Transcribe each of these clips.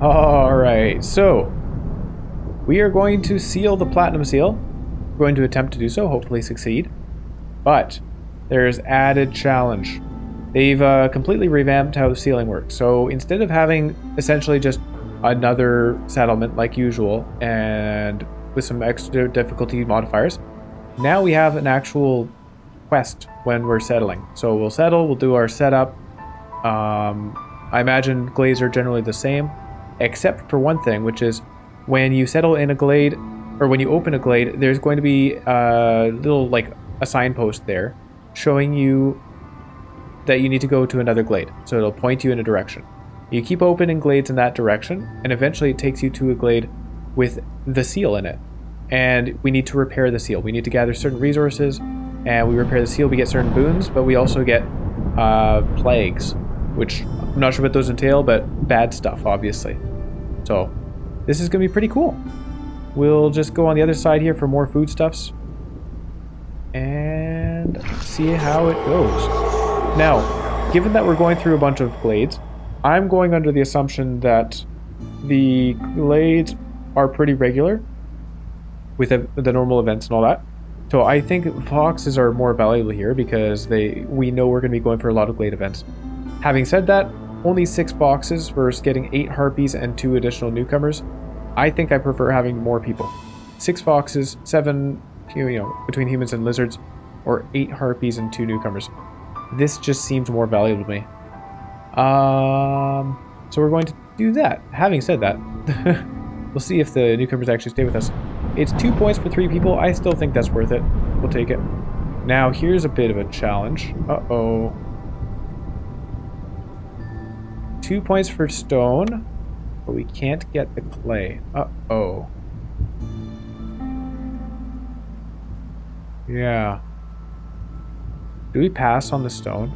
Alright, so we are going to seal the platinum seal. We're going to attempt to do so, hopefully succeed. But there's added challenge. They've completely revamped how the sealing works. So instead of having essentially just another settlement like usual and with some extra difficulty modifiers, now we have an actual quest when we're settling. So we'll settle, we'll do our setup. I imagine glades are generally the same, except for one thing, which is when you settle in a glade, or when you open a glade, there's going to be a little, like, a signpost there showing you that you need to go to another glade. So it'll point you in a direction. You keep opening glades in that direction, and eventually it takes you to a glade with the seal in it. And we need to repair the seal. We need to gather certain resources, and we repair the seal, we get certain boons, but we also get plagues, which I'm not sure what those entail, but bad stuff, obviously. So this is going to be pretty cool. We'll just go on the other side here for more foodstuffs and see how it goes. Now, given that we're going through a bunch of glades, I'm going under the assumption that the glades are pretty regular with the normal events and all that. So I think foxes are more valuable here because we know we're going to be going for a lot of glade events. Having said that, only 6 foxes versus getting 8 harpies and 2 additional newcomers. I think I prefer having more people. 6 foxes, 7, between humans and lizards, or 8 harpies and 2 newcomers. This just seems more valuable to me. So we're going to do that. Having said that, we'll see if the newcomers actually stay with us. It's 2 points for 3 people. I still think that's worth it. We'll take it. Now, here's a bit of a challenge. Uh-oh. 2 points for stone, but we can't get the clay. Uh-oh. Yeah. Do we pass on the stone?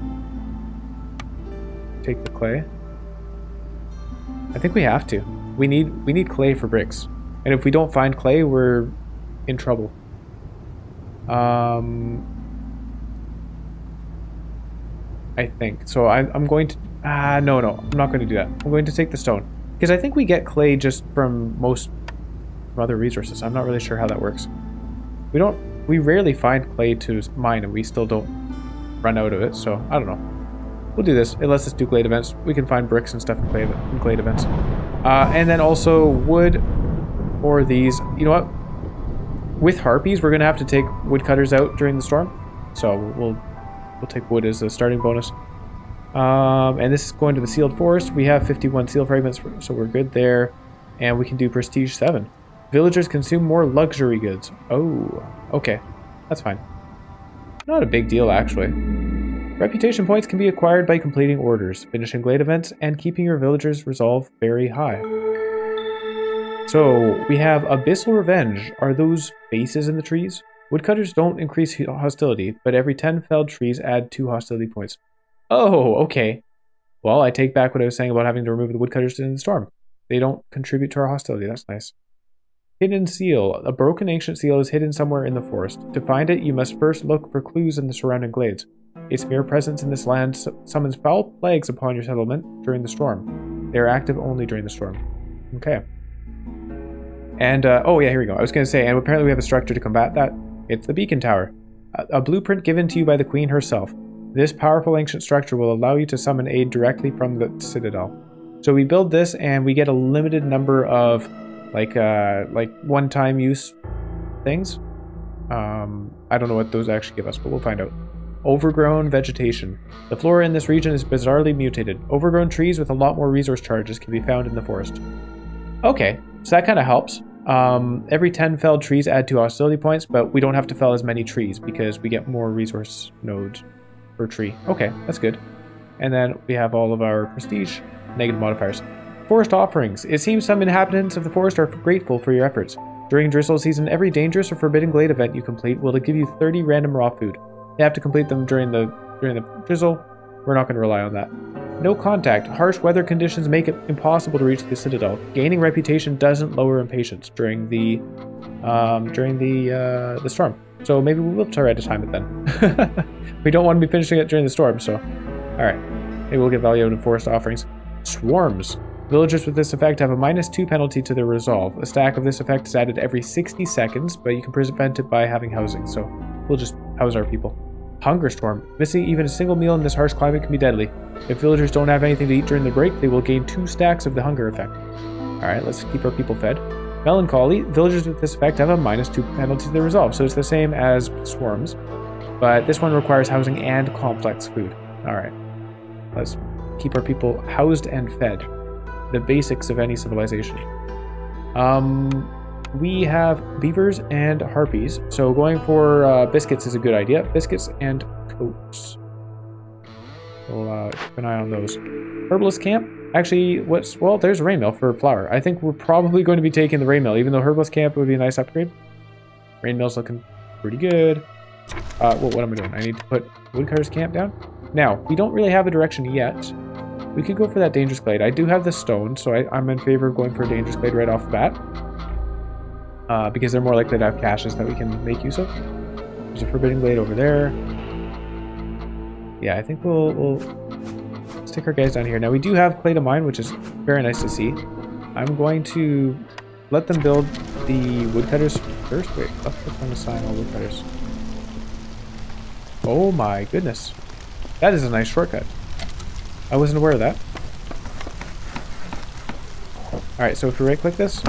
Take the clay? I think we have to. We need clay for bricks. And if we don't find clay, we're in trouble. I think. So I'm going to... no, I'm not going to do that. I'm going to take the stone. Because I think we get clay just from other resources. I'm not really sure how that works. We rarely find clay to mine, and we still don't run out of it, so I don't know. We'll do this. It lets us do glade events. We can find bricks and stuff in glade events. And then also wood or these. You know what? With harpies, we're going to have to take woodcutters out during the storm. So we'll take wood as a starting bonus. And this is going to the sealed forest. We have 51 seal fragments, so we're good there. And we can do prestige 7. Villagers consume more luxury goods. Oh, okay. That's fine. Not a big deal, actually. Reputation points can be acquired by completing orders, finishing glade events, and keeping your villagers' resolve very high. So, we have Abyssal Revenge. Are those faces in the trees? Woodcutters don't increase hostility, but every 10 felled trees add 2 hostility points. Oh, okay. Well, I take back what I was saying about having to remove the woodcutters in the storm. They don't contribute to our hostility. That's nice. Hidden seal. A broken ancient seal is hidden somewhere in the forest. To find it, you must first look for clues in the surrounding glades. Its mere presence in this land summons foul plagues upon your settlement during the storm. They are active only during the storm. Okay. And, oh yeah, here we go. I was going to say, and apparently we have a structure to combat that. It's the beacon tower. A blueprint given to you by the queen herself. This powerful ancient structure will allow you to summon aid directly from the citadel. So we build this and we get a limited number of like one-time use things. I don't know what those actually give us, but we'll find out. Overgrown vegetation. The flora in this region is bizarrely mutated. Overgrown trees with a lot more resource charges can be found in the forest. Okay, so that kind of helps. Every 10 felled trees add 2 hostility points, but we don't have to fell as many trees because we get more resource nodes per tree. Okay, that's good. And then we have all of our prestige negative modifiers. Forest offerings. It seems some inhabitants of the forest are grateful for your efforts. During drizzle season, every dangerous or forbidden glade event you complete will give you 30 random raw food. You have to complete them during the drizzle. We're not going to rely on that. No contact. Harsh weather conditions make it impossible to reach the citadel. Gaining reputation doesn't lower impatience during the storm. So maybe we will try to time it then. We don't want to be finishing it during the storm, so all right. Maybe we'll get value out of forest offerings. Swarms. Villagers with this effect have a -2 penalty to their resolve. A stack of this effect is added every 60 seconds, but you can prevent it by having housing, so we'll just house our people. Hunger storm. Missing even a single meal in this harsh climate can be deadly. If villagers don't have anything to eat during the break, they will gain 2 stacks of the hunger effect. Alright, let's keep our people fed. Melancholy. Villagers with this effect have a -2 penalty to their resolve, so it's the same as swarms, but this one requires housing and complex food. Alright, let's keep our people housed and fed. The basics of any civilization. We have beavers and harpies, so going for biscuits is a good idea. Biscuits and coats. We'll keep an eye on those. Herbalist camp. Actually, well, there's a rain mill for flour. I think we're probably going to be taking the rain mill, even though herbalist camp would be a nice upgrade. Rain mill's looking pretty good. Well, what am I doing? I need to put woodcutter's camp down. Now, we don't really have a direction yet. We could go for that dangerous glade. I do have the stone, so I'm in favor of going for a dangerous glade right off the bat. Because they're more likely to have caches that we can make use of. There's a forbidden glade over there. Yeah, I think we'll stick our guys down here. Now, we do have clay to mine, which is very nice to see. I'm going to let them build the woodcutters first. Wait, let's put them assign all woodcutters. Oh my goodness. That is a nice shortcut. I wasn't aware of that. Alright, so if we right click this.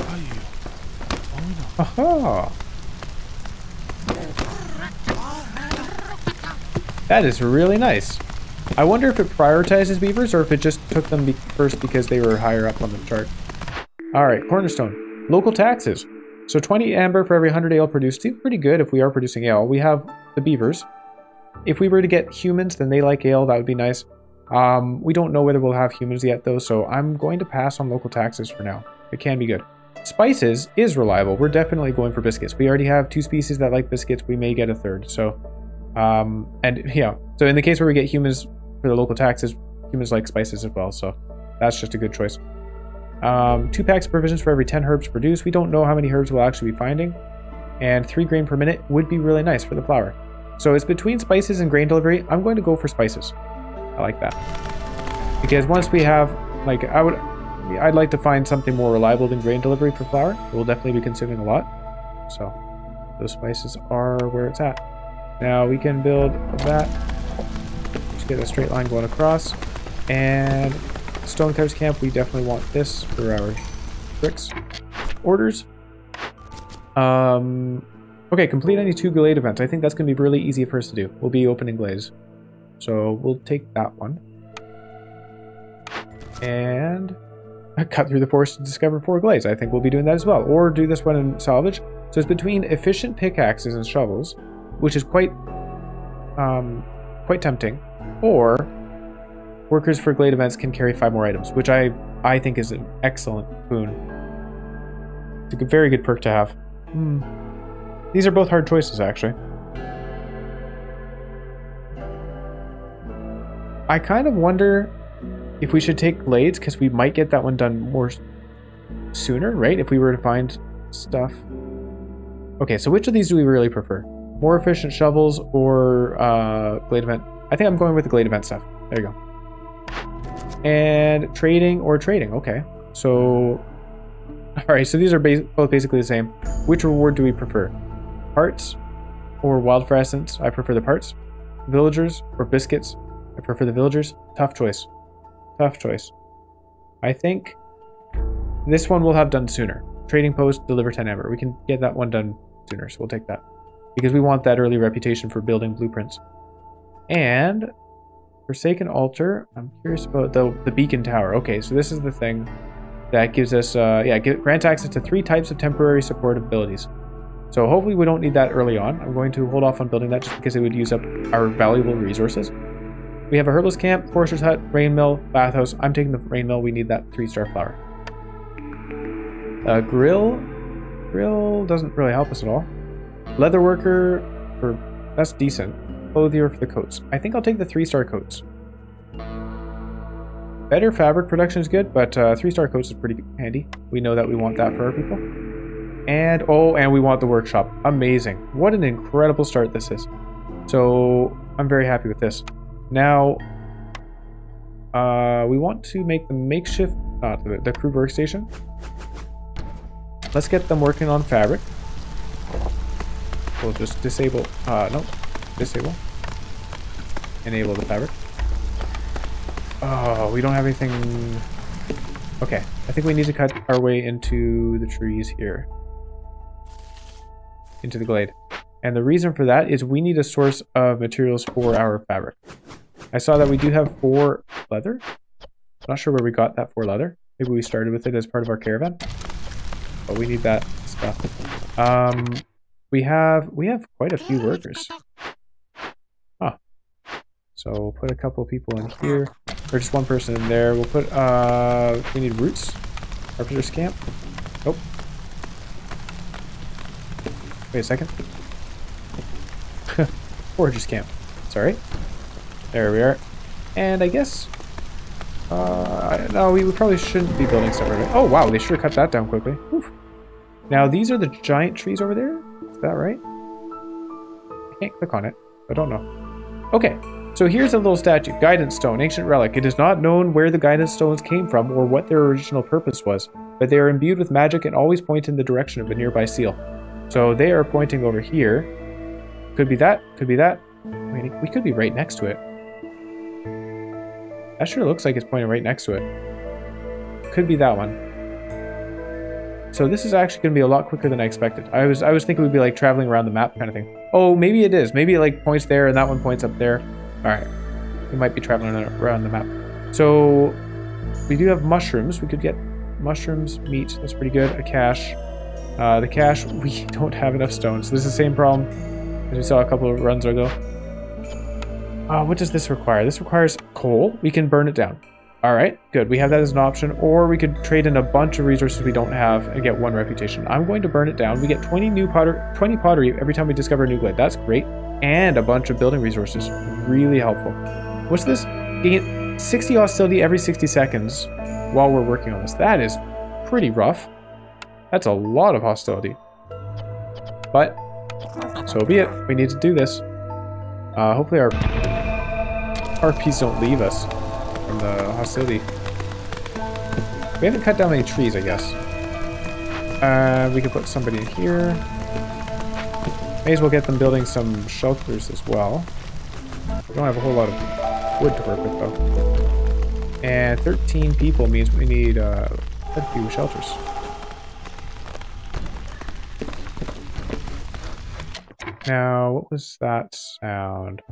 Aha! That is really nice. I wonder if it prioritizes beavers or if it just took them first because they were higher up on the chart. Alright, cornerstone. Local taxes. So 20 amber for every 100 ale produced. Seems pretty good if we are producing ale. We have the beavers. If we were to get humans, then they like ale. That would be nice. We don't know whether we'll have humans yet, though, so I'm going to pass on local taxes for now. It can be good. Spices is reliable. We're definitely going for biscuits. We already have 2 species that like biscuits. We may get a 3rd. So, and yeah. So in the case where we get humans for the local taxes, humans like spices as well. So that's just a good choice. 2 packs of provisions for every 10 herbs produced. We don't know how many herbs we'll actually be finding. And 3 grain per minute would be really nice for the flour. So it's between spices and grain delivery. I'm going to go for spices. I like that. Because once we have, like, I'd like to find something more reliable than grain delivery for flour. We'll definitely be consuming a lot. So those spices are where it's at. Now we can build that. Just get a straight line going across. And stonecutter's camp, we definitely want this for our bricks. Orders. Okay, complete any 2 glade events. I think that's going to be really easy for us to do. We'll be opening glades. So we'll take that one. And cut through the forest to discover 4 glades. I think we'll be doing that as well. Or do this one in salvage. So it's between efficient pickaxes and shovels, which is quite tempting. Or workers for glade events can carry 5 more items, which I think is an excellent boon. It's a very good perk to have. These are both hard choices, actually. I kind of wonder if we should take glades, because we might get that one done more sooner, right? If we were to find stuff. Okay, so which of these do we really prefer? More efficient shovels or glade event? I think I'm going with the glade event stuff. There you go. And trading or trading. Okay. So, alright, so these are both basically the same. Which reward do we prefer? Parts or wildfire essence? I prefer the parts. Villagers or biscuits? I prefer the villagers. Tough choice. Tough choice. I think this one we'll have done sooner. Trading post, deliver 10 amber. We can get that one done sooner, so we'll take that. Because we want that early reputation for building blueprints. And Forsaken Altar. I'm curious about the beacon tower. Okay, so this is the thing that gives us, grants access to 3 types of temporary support abilities. So hopefully we don't need that early on. I'm going to hold off on building that just because it would use up our valuable resources. We have a herbalist camp, forester's hut, rain mill, bathhouse. I'm taking the rain mill. We need that 3-star flower. Grill doesn't really help us at all. Leather worker, that's decent. Clothier for the coats. I think I'll take the 3-star coats. Better fabric production is good, but 3-star coats is pretty handy. We know that we want that for our people. And we want the workshop. Amazing. What an incredible start this is. So I'm very happy with this. Now, We want to make the makeshift, the crew workstation. Let's get them working on fabric. We'll just disable, no, disable. Enable the fabric. Oh, we don't have anything. Okay, I think we need to cut our way into the trees here. Into the glade. And the reason for that is we need a source of materials for our fabric. I saw that we do have 4 leather. I'm not sure where we got that 4 leather. Maybe we started with it as part of our caravan. But we need that stuff. We have quite a few workers. Huh. So we'll put a couple of people in here. Or just one person in there. We'll put we need roots. Carpenter's camp. Nope. Wait a second. Forager's camp. Sorry. There we are. And I guess no, we probably shouldn't be building stuff right away. Oh wow, they sure cut that down quickly. Oof. Now these are the giant trees over there. Is that right? I can't click on it. I don't know. Okay, so here's a little statue. Guidance stone, ancient relic. It is not known where the guidance stones came from or what their original purpose was, but they are imbued with magic and always point in the direction of a nearby seal. So they are pointing over here. Could be that. Could be that. I mean, we could be right next to it. That sure looks like it's pointing right next to it. Could be that one. So this is actually going to be a lot quicker than I expected. I was thinking we'd be like traveling around the map kind of thing. Oh, maybe it is. Maybe it like points there and that one points up there. All right. We might be traveling around the map. So we do have mushrooms. We could get mushrooms, meat. That's pretty good. A cache. The cache, we don't have enough stone. So this is the same problem as we saw a couple of runs ago. What does this require? This requires coal. We can burn it down. All right, good. We have that as an option. Or we could trade in a bunch of resources we don't have and get 1 reputation. I'm going to burn it down. We get 20 pottery every time we discover a new glade. That's great. And a bunch of building resources. Really helpful. What's this? Gain 60 hostility every 60 seconds while we're working on this. That is pretty rough. That's a lot of hostility. But so be it. We need to do this. Hopefully our RPs don't leave us from the hostility. We haven't cut down any trees, I guess. We could put somebody in here. May as well get them building some shelters as well. We don't have a whole lot of wood to work with, though. And 13 people means we need a few shelters. Now, what was that sound?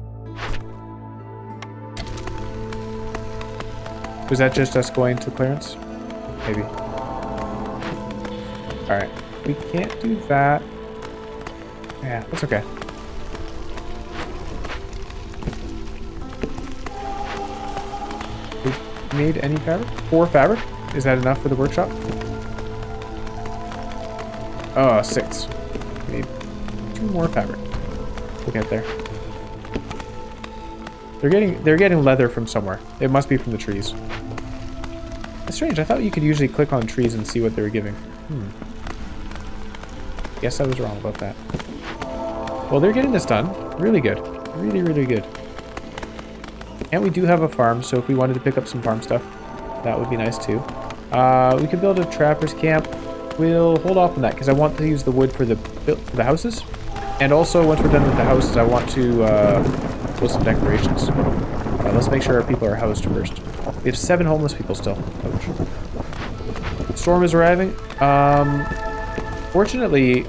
Was that just us going to clearance? Maybe. Alright. We can't do that. Yeah, that's okay. We made any fabric? 4 fabric? Is that enough for the workshop? Oh, 6. We need 2 more fabric. We'll get there. They're getting leather from somewhere. It must be from the trees. It's strange. I thought you could usually click on trees and see what they were giving. Guess I was wrong about that. Well, they're getting this done. Really good. Really, really good. And we do have a farm, so if we wanted to pick up some farm stuff, that would be nice too. We could build a trapper's camp. We'll hold off on that because I want to use the wood for the houses. And also, once we're done with the houses, I want to build some decorations. Let's make sure our people are housed first. We have 7 homeless people still. Ouch. Storm is arriving. Fortunately,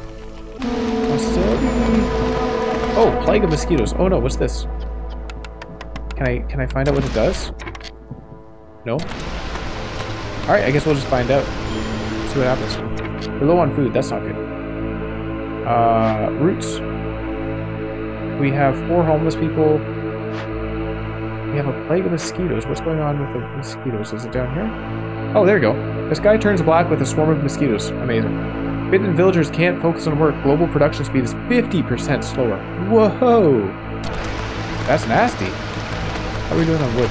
oh, plague of mosquitoes. Oh no, what's this? Can I find out what it does? No? Alright, I guess we'll just find out. See what happens. We're low on food, that's not good. Roots. We have 4 homeless people. We have a plague of mosquitoes. What's going on with the mosquitoes? Is it down here? Oh, there you go. The sky turns black with a swarm of mosquitoes. Amazing. Bitten villagers can't focus on work. Global production speed is 50% slower. Whoa! That's nasty. How are we doing on wood?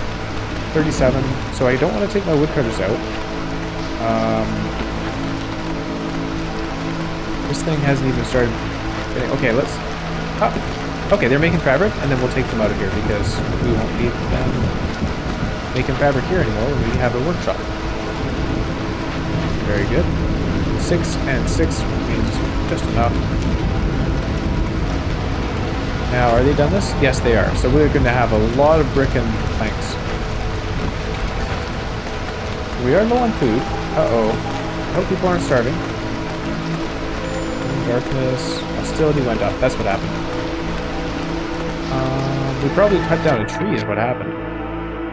37. So I don't want to take my woodcutters out. This thing hasn't even started. Okay, let's. Okay, they're making fabric, and then we'll take them out of here because we won't need them. making fabric here anymore when we have a workshop. Very good. 6 and 6 means just enough. Now, are they done this? Yes, they are. So we're going to have a lot of brick and planks. We are low on food. Uh-oh. I hope people aren't starving. Darkness. Hostility went up. That's what happened. We probably cut down a tree is what happened.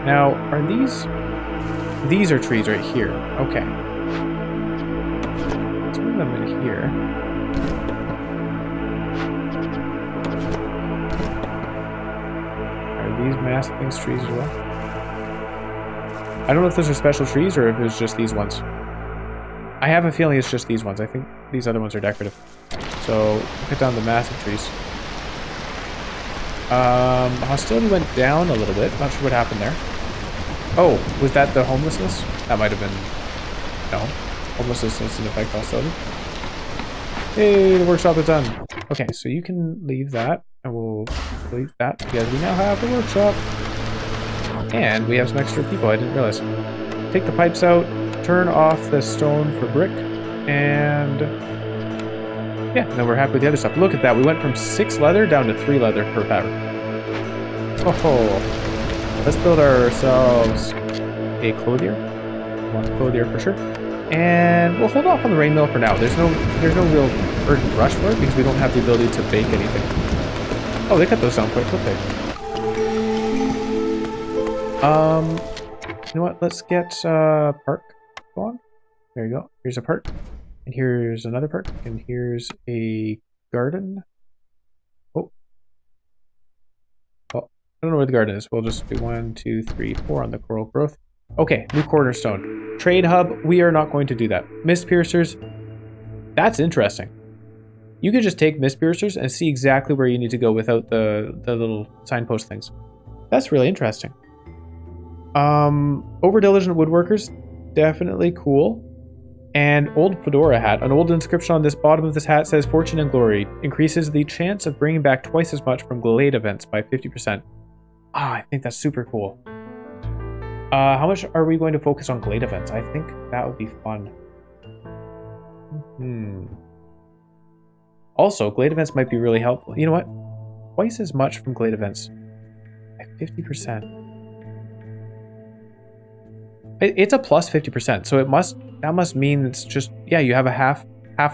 Now, are these... These are trees right here. Okay. Let's move them in here. Are these maskings trees as well? I don't know if those are special trees or if it's just these ones. I have a feeling it's just these ones. I think these other ones are decorative. So, cut down the massive trees. Hostility went down a little bit. Not sure what happened there. Oh, was that the homelessness? That might have been... No. Homelessness doesn't affect hostility. Hey, the workshop is done. Okay, so you can leave that. And we'll delete that because we now have the workshop. And we have some extra people, I didn't realize. Take the pipes out, turn off the stone for brick, and... yeah, and then we're happy with the other stuff. Look at that, we went from 6 leather down to 3 leather per fabric. Oh, let's build ourselves a clothier. We want a clothier for sure. And we'll hold off on the rain mill for now. There's no real urgent rush for it because we don't have the ability to bake anything. Oh, they cut those down quite quickly. You know what? Let's get park going. There you go. Here's a park, and here's another park, and here's a garden. Oh, well, I don't know where the garden is. We'll just do 1, 2, 3, 4 on the coral growth. Okay, new cornerstone. Trade hub. We are not going to do that. Mist piercers. That's interesting. You could just take mist piercers and see exactly where you need to go without the little signpost things. That's really interesting. Over diligent woodworkers, definitely cool. And old fedora hat. An old inscription on this bottom of this hat says fortune and glory increases the chance of bringing back twice as much from Glade events by 50%. Ah, I think that's super cool. How much are we going to focus on Glade events? I think that would be fun. Also, Glade events might be really helpful. You know what? Twice as much from Glade events. By 50%. It's a plus 50%, so that must mean it's just, yeah, you have a half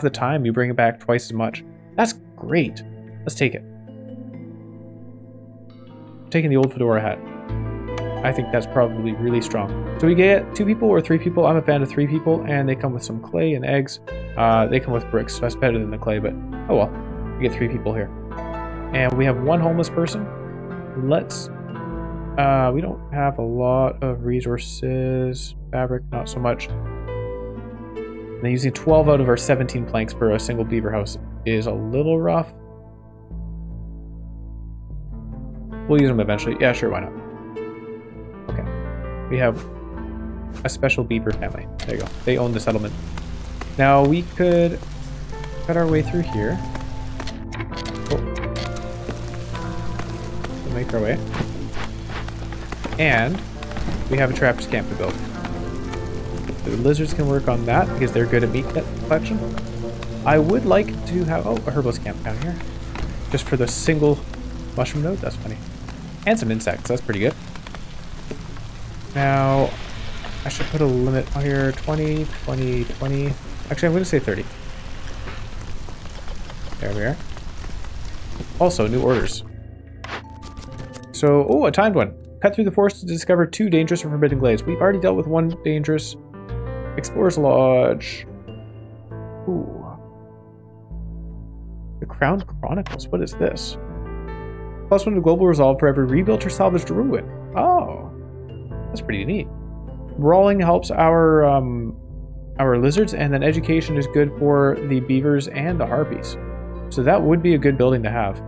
the time you bring it back twice as much. That's great. Let's take it. I'm taking the old fedora hat. I think that's probably really strong. So we get 2 people or 3 people. I'm a fan of 3 people, and they come with some clay and eggs. They come with bricks, so that's better than the clay, but oh well. We get 3 people here. And we have 1 homeless person. Let's... we don't have a lot of resources. Fabric, not so much. And using 12 out of our 17 planks for a single beaver house is a little rough. We'll use them eventually. Yeah, sure, why not? Okay. We have a special beaver family. There you go. They own the settlement. Now we could cut our way through here. Oh. We'll make our way. And we have a trapper's camp to build. The lizards can work on that because they're good at meat collection. I would like to have... oh, a herbalist camp down here. Just for the single mushroom node. That's funny. And some insects. That's pretty good. Now, I should put a limit here. 20, 20, 20. Actually, I'm going to say 30. There we are. Also, new orders. So, oh, a timed one. Cut through the forest to discover 2 dangerous or forbidden glades. We've already dealt with 1 dangerous. Explorer's Lodge. Ooh. The Crown Chronicles. What is this? +1 to global resolve for every rebuilt or salvaged ruin. Oh. That's pretty neat. Brawling helps our lizards, and then education is good for the beavers and the harpies. So that would be a good building to have.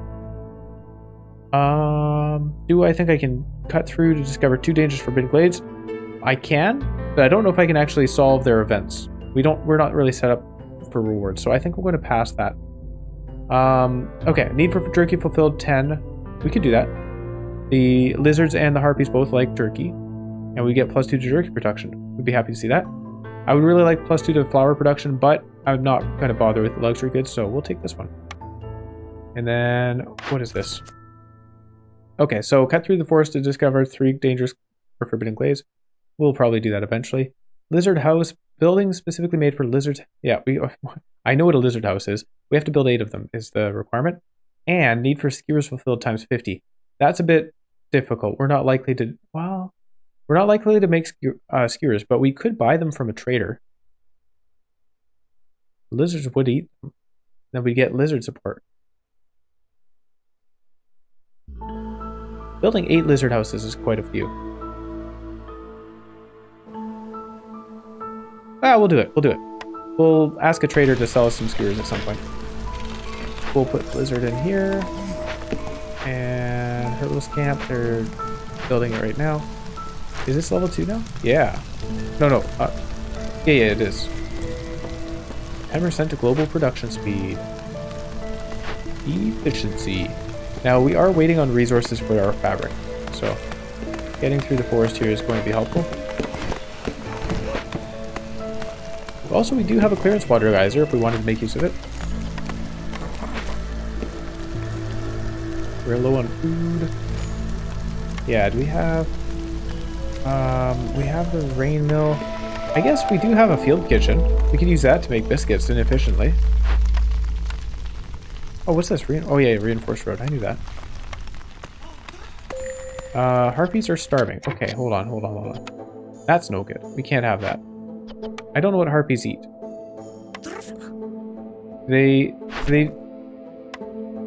Do I think I can cut through to discover 2 dangerous forbidden glades? I can, but I don't know if I can actually solve their events. We're not really set up for rewards, so I think we're going to pass that. Okay, need for jerky fulfilled 10. We could do that. The lizards and the harpies both like jerky. And we get +2 to jerky production. We'd be happy to see that. I would really like +2 to flour production, but I'm not going to bother with luxury goods, so we'll take this one. And then, what is this? Okay, so cut through the forest to discover 3 dangerous or forbidden glades. We'll probably do that eventually. Lizard house, building specifically made for lizards. Yeah, I know what a lizard house is. We have to build 8 of them is the requirement. And need for skewers fulfilled times 50. That's a bit difficult. We're not likely to, well, we're not likely to make skewers, but we could buy them from a trader. Lizards would eat them. Then we get lizard support. Building 8 lizard houses is quite a few. Ah, we'll do it. We'll do it. We'll ask a trader to sell us some skewers at some point. We'll put lizard in here. And Herbalist Camp, they're building it right now. Is this level 2 now? Yeah. No. Yeah, it is. 10% to global production speed. Efficiency. Now, we are waiting on resources for our fabric. So, getting through the forest here is going to be helpful. Also, we do have a clearance water geyser if we wanted to make use of it. We're low on food. Yeah, do we have... we have the rain mill. I guess we do have a field kitchen. We could use that to make biscuits inefficiently. Oh, what's this? Oh yeah, reinforced road. I knew that. Harpies are starving. Okay, hold on. That's no good. We can't have that. I don't know what harpies eat. They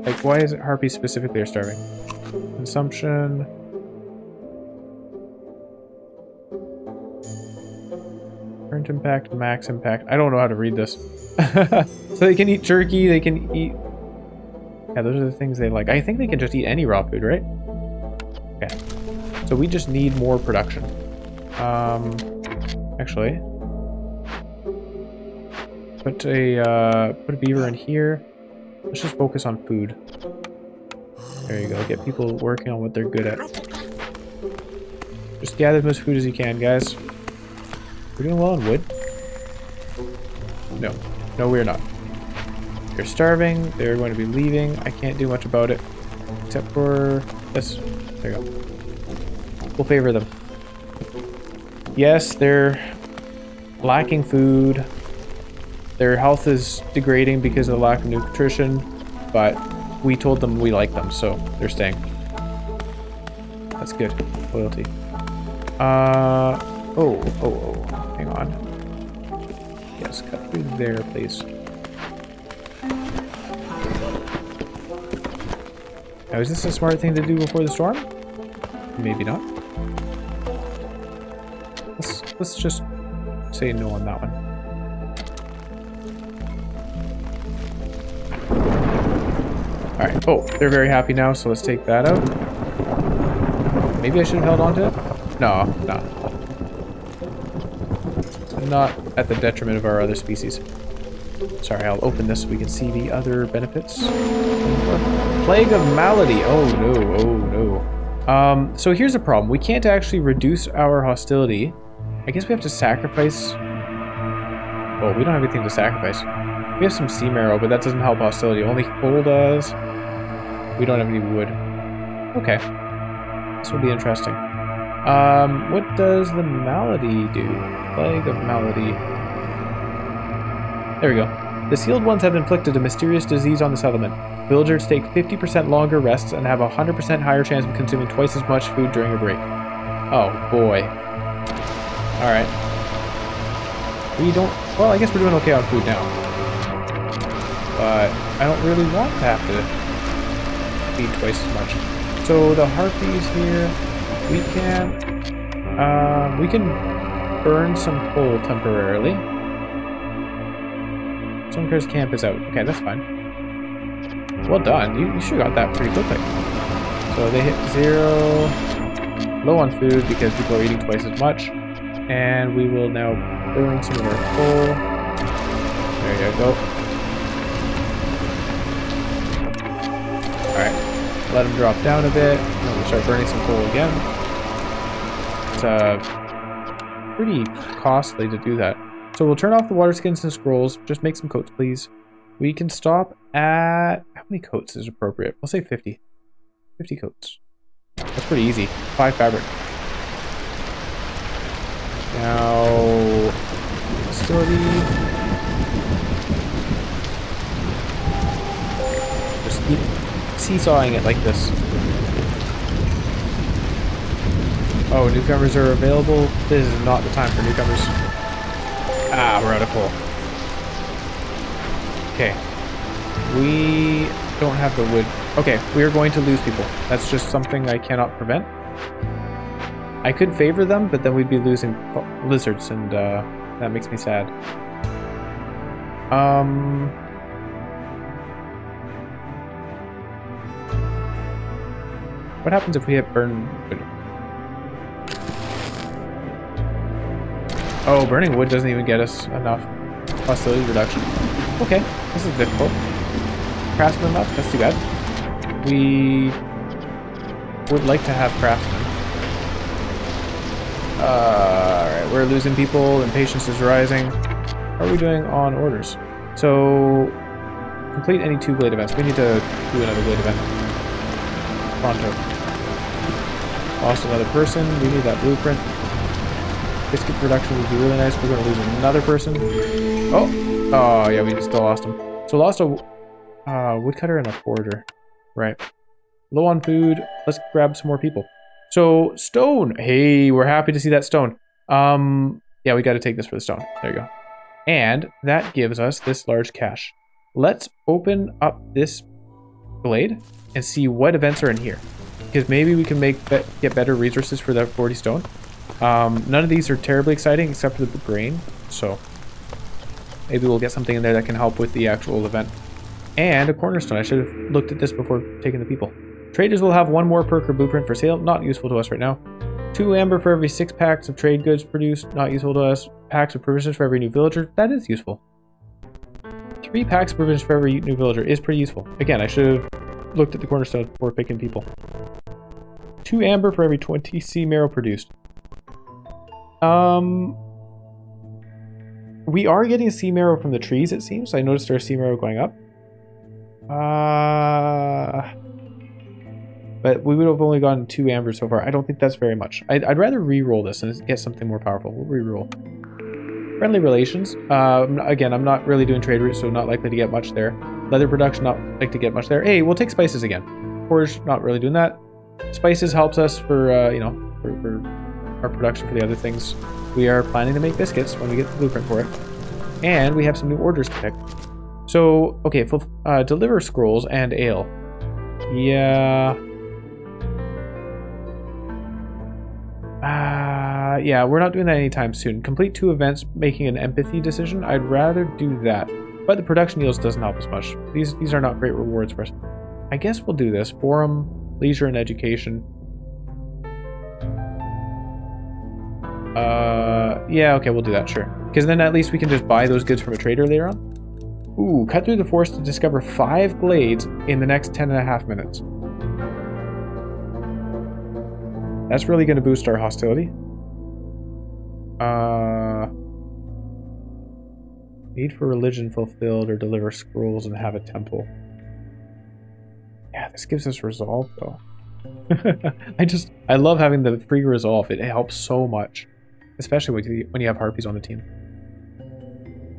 like, why is it harpies specifically are starving? Consumption. Current impact, max impact. I don't know how to read this. So they can eat jerky, they can eat... Yeah, those are the things they like. I think they can just eat any raw food, right? Okay. So we just need more production. Actually... Put a beaver in here. Let's just focus on food. There you go. Get people working on what they're good at. Just gather as much food as you can, guys. We're doing well on wood? No, we're not. They're starving. They're going to be leaving. I can't do much about it. Except for this. There you go. We'll favor them. Yes, they're lacking food. Their health is degrading because of the lack of nutrition, but we told them we like them, so they're staying. That's good. Loyalty. Oh. Hang on. Yes, cut through there, please. Now, is this a smart thing to do before the storm? Maybe not. Let's just say no on that one. Alright, oh, they're very happy now, so let's take that out. Maybe I should have held on to it? No. Not at the detriment of our other species. Sorry, I'll open this so we can see the other benefits. Plague of Malady. Oh no. So here's a problem. We can't actually reduce our hostility. I guess we have to sacrifice... Oh, we don't have anything to sacrifice. We have some sea marrow, but that doesn't help hostility. Only coal does. We don't have any wood. Okay. This will be interesting. What does the malady do? Plague of Malady. There we go. The sealed ones have inflicted a mysterious disease on the settlement. Villagers take 50% longer rests and have a 100% higher chance of consuming twice as much food during a break. Oh, boy. Alright. We don't... Well, I guess we're doing okay on food now. But I don't really want to have to feed twice as much. So the harpies here, we can burn some coal temporarily. Stonecrest camp is out. Okay, that's fine. Well done. You should have got that pretty quickly. So they hit 0, low on food because people are eating twice as much, and we will now burn some of our coal. There you go. Alright, let them drop down a bit, and then we'll start burning some coal again. pretty costly to do that. So we'll turn off the water skins and scrolls. Just make some coats, please. We can stop at... How many coats is appropriate? We'll say 50. 50 coats. That's pretty easy. 5 fabric. Now... Facility. Just keep seesawing it like this. Oh, newcomers are available. This is not the time for newcomers. Ah, we're out of coal. Okay. We don't have the wood. Okay, we are going to lose people. That's just something I cannot prevent. I could favor them, but then we'd be losing lizards, and that makes me sad. What happens if we hit burn wood? Oh, burning wood doesn't even get us enough hostility reduction. Okay, this is difficult. Craftsman left? That's too bad. We would like to have craftsmen. Alright, we're losing people. Impatience is rising. How are we doing on orders? So, complete any 2 blade events. We need to do another blade event. Pronto. Lost another person. We need that blueprint. Biscuit production would be really nice. We're going to lose another person. Oh, yeah, we still lost him. So lost a woodcutter and a forger. Right. Low on food. Let's grab some more people. So stone. Hey, we're happy to see that stone. Yeah, we got to take this for the stone. There you go. And that gives us this large cache. Let's open up this blade and see what events are in here, because maybe we can get better resources for that 40 stone. None of these are terribly exciting except for the grain, so maybe we'll get something in there that can help with the actual event. And a cornerstone. I should have looked at this before taking the people. Traders will have 1 more perk or blueprint for sale. Not useful to us right now. 2 amber for every 6 packs of trade goods produced. Not useful to us. Packs of provisions for every new villager. That is useful. 3 packs of provisions for every new villager is pretty useful. Again, I should have looked at the cornerstone before picking people. 2 amber for every 20 sea marrow produced. We are getting sea marrow from the trees, it seems. I noticed our sea marrow going up. But we would have only gotten 2 amber so far. I don't think that's very much. I'd rather re-roll this and get something more powerful. We'll re-roll. Friendly relations. Again, I'm not really doing trade routes, so not likely to get much there. Leather production, not likely to get much there. Hey, we'll take spices again. Forge, not really doing that. Spices helps us for, you know, for our production for the other things. We are planning to make biscuits when we get the blueprint for it. And we have some new orders to pick. So, okay, deliver scrolls and ale. Yeah. Yeah, we're not doing that anytime soon. Complete 2 events making an empathy decision. I'd rather do that. But the production yields doesn't help us much. These are not great rewards for us. I guess we'll do this. Forum, leisure, and education. Yeah, okay, we'll do that, sure. Because then at least we can just buy those goods from a trader later on. Ooh, cut through the forest to discover 5 glades in the next 10.5 minutes. That's really going to boost our hostility. Need for religion fulfilled or deliver scrolls and have a temple. Yeah, this gives us resolve though. I love having the free resolve. It helps so much, especially when you have harpies on the team.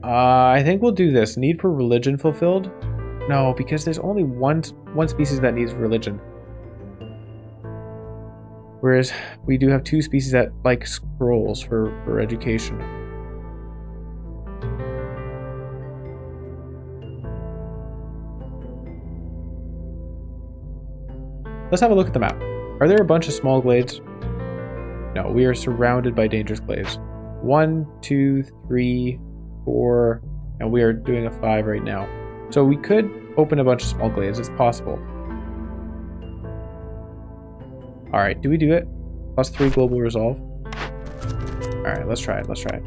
I think we'll do this. Need for religion fulfilled? No, because there's only one species that needs religion. Whereas we do have 2 species that like scrolls for education. Let's have a look at the map. Are there a bunch of small glades? No, we are surrounded by dangerous glades. 1, 2, 3, 4, and we are doing a 5 right now. So we could open a bunch of small glades. It's possible. Alright, do we do it? +3 global resolve. Alright, let's try it. Let's try it.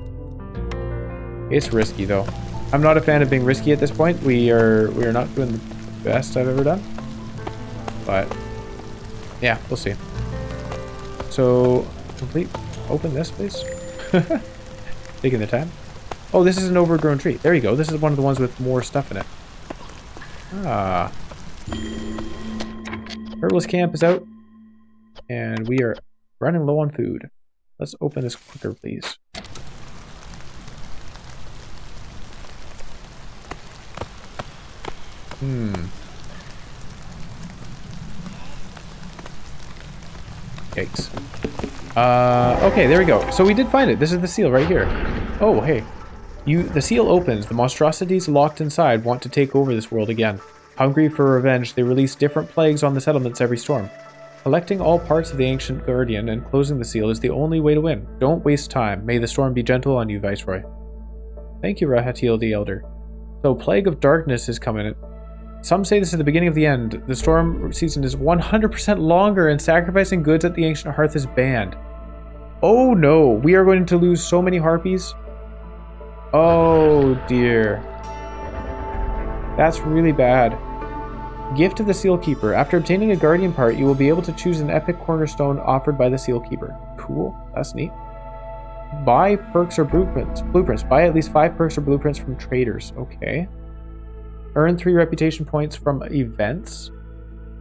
It's risky though. I'm not a fan of being risky at this point. We are not doing the best I've ever done. But yeah, we'll see. So complete open this, please? Taking the time. Oh, this is an overgrown tree. There you go. This is one of the ones with more stuff in it. Ah. Herbalist camp is out. And we are running low on food. Let's open this quicker, please. Yikes. Okay, there we go. So we did find it. This is the seal right here. Oh, hey. The seal opens. The monstrosities locked inside want to take over this world again. Hungry for revenge, they release different plagues on the settlements every storm. Collecting all parts of the ancient guardian and closing the seal is the only way to win. Don't waste time. May the storm be gentle on you, Viceroy. Thank you, Rahatil the Elder. So, Plague of Darkness is coming. Some say this is the beginning of the end. The storm season is 100% longer and sacrificing goods at the ancient hearth is banned. Oh no, we are going to lose so many harpies. Oh dear. That's really bad. Gift of the Seal Keeper. After obtaining a guardian part, you will be able to choose an epic cornerstone offered by the Seal Keeper. Cool, that's neat. Buy perks or blueprints. Buy at least 5 perks or blueprints from traders. Okay. Earn 3 reputation points from events,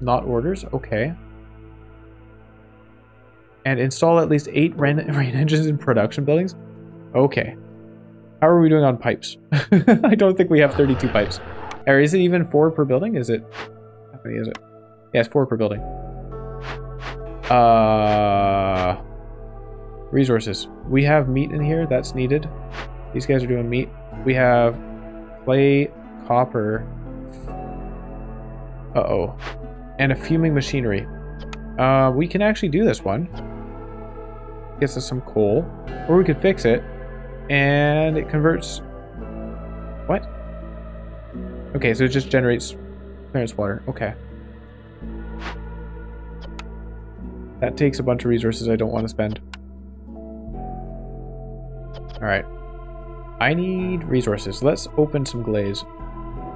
not orders. Okay. And install at least 8 rain engines in production buildings. Okay. How are we doing on pipes? I don't think we have 32 pipes. Or is it even 4 per building? Is it? How many is it? Yeah, it's 4 per building. Resources. We have meat in here. That's needed. These guys are doing meat. We have clay, copper. Uh-oh. And a fuming machinery. We can actually do this one. Gets us some coal. Or we could fix it. And it converts... What? Okay, so it just generates clearance water. Okay. That takes a bunch of resources I don't want to spend. Alright. I need resources. Let's open some glades.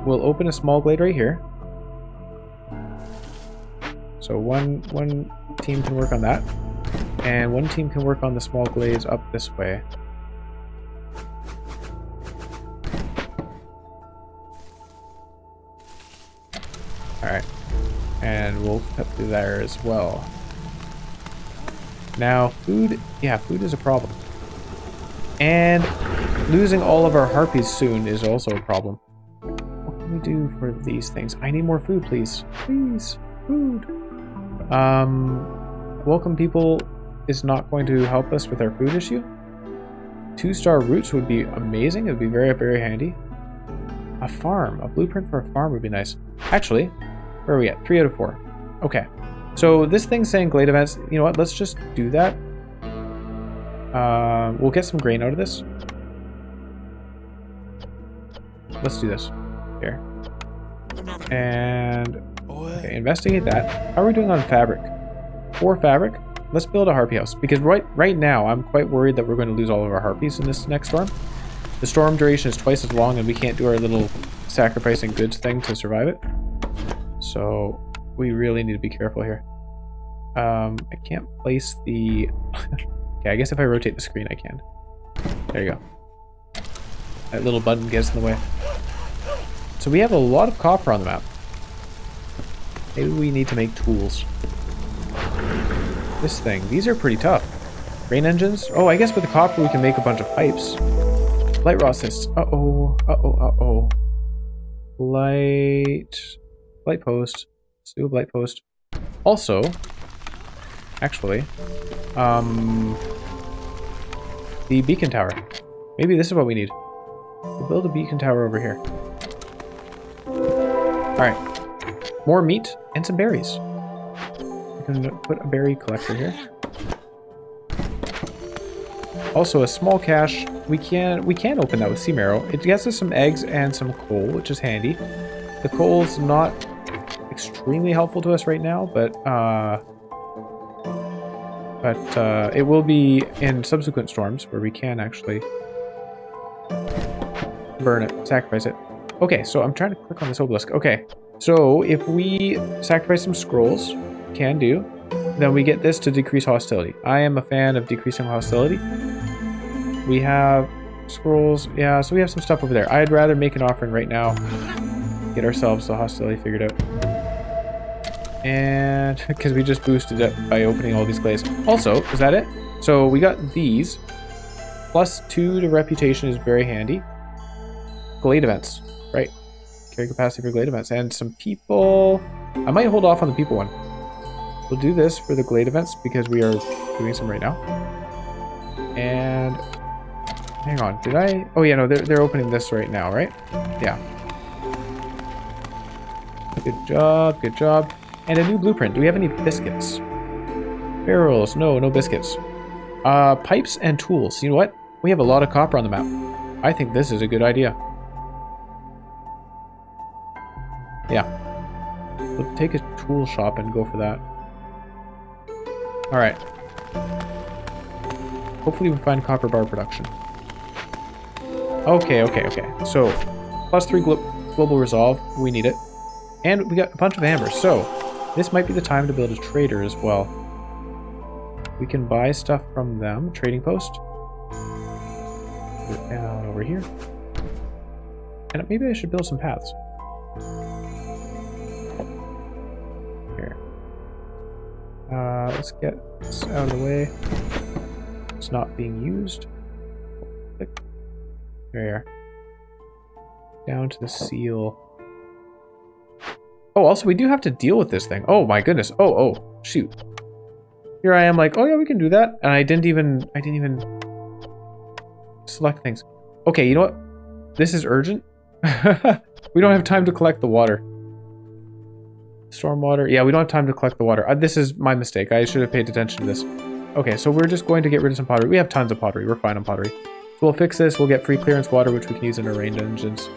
We'll open a small glade right here. So one team can work on that. And one team can work on the small glades up this way. Alright. And we'll cut through there as well. Now, food... Yeah, food is a problem. And losing all of our harpies soon is also a problem. What can we do for these things? I need more food, please. Please. Food. Welcome people is not going to help us with our food issue. 2-star roots would be amazing. It would be very, very handy. A farm. A blueprint for a farm would be nice. Actually, where are we at? 3 out of 4. Okay. So this thing's saying glade events. You know what? Let's just do that. We'll get some grain out of this. Let's do this. Here. And... Okay, investigate that. How are we doing on fabric? 4 fabric. Let's build a harpy house. Because right now, I'm quite worried that we're going to lose all of our harpies in this next storm. The storm duration is twice as long and we can't do our little sacrificing goods thing to survive it. So, we really need to be careful here. I can't place the... Okay, I guess if I rotate the screen, I can. There you go. That little button gets in the way. So we have a lot of copper on the map. Maybe we need to make tools. This thing. These are pretty tough. Rain engines? Oh, I guess with the copper we can make a bunch of pipes. Light rod cysts. Uh-oh. Uh-oh. Uh-oh. Light post. Let's do a light post. Also, actually, the beacon tower. Maybe this is what we need. We'll build a beacon tower over here. Alright. More meat and some berries. We can put a berry collector here. Also, a small cache. We can open that with sea marrow. It gets us some eggs and some coal, which is handy. The coal's not extremely helpful to us right now, but it will be in subsequent storms where we can actually burn it, sacrifice it. Okay, so I'm trying to click on this obelisk. Okay, so if we sacrifice some scrolls, can do. then we get this to decrease hostility. I am a fan of decreasing hostility. We have scrolls. Yeah, so we have some stuff over there. I'd rather make an offering right now. Get ourselves the hostility figured out. And because we just boosted it by opening all these glades. Also, is that it? So we got these. +2 to reputation is very handy. Glade events, right? Carry capacity for glade events. And some people. I might hold off on the people one. We'll do this for the glade events because we are doing some right now. And hang on, did I? Oh yeah, no, they're opening this right now, right? Yeah. Good job, good job. And a new blueprint. Do we have any biscuits? Barrels, no biscuits. Pipes and tools. You know what? We have a lot of copper on the map. I think this is a good idea. Yeah. We'll take a tool shop and go for that. Alright. Hopefully we find copper bar production. Okay. So, +3 global resolve. We need it. And we got a bunch of amber. So, this might be the time to build a trader as well. We can buy stuff from them. Trading post. Put it down over here. And maybe I should build some paths. Here. Let's get this out of the way. It's not being used. Click. There. Down to the seal. Oh, also we do have to deal with this thing. Oh my goodness. Oh, shoot. Here I am like, oh yeah, we can do that. And I didn't even select things. Okay, you know what? This is urgent. We don't have time to collect the water. Stormwater. Yeah, we don't have time to collect the water. This is my mistake. I should have paid attention to this. Okay, so we're just going to get rid of some pottery. We have tons of pottery. We're fine on pottery. So we'll fix this. We'll get free clearance water, which we can use in our rain engines.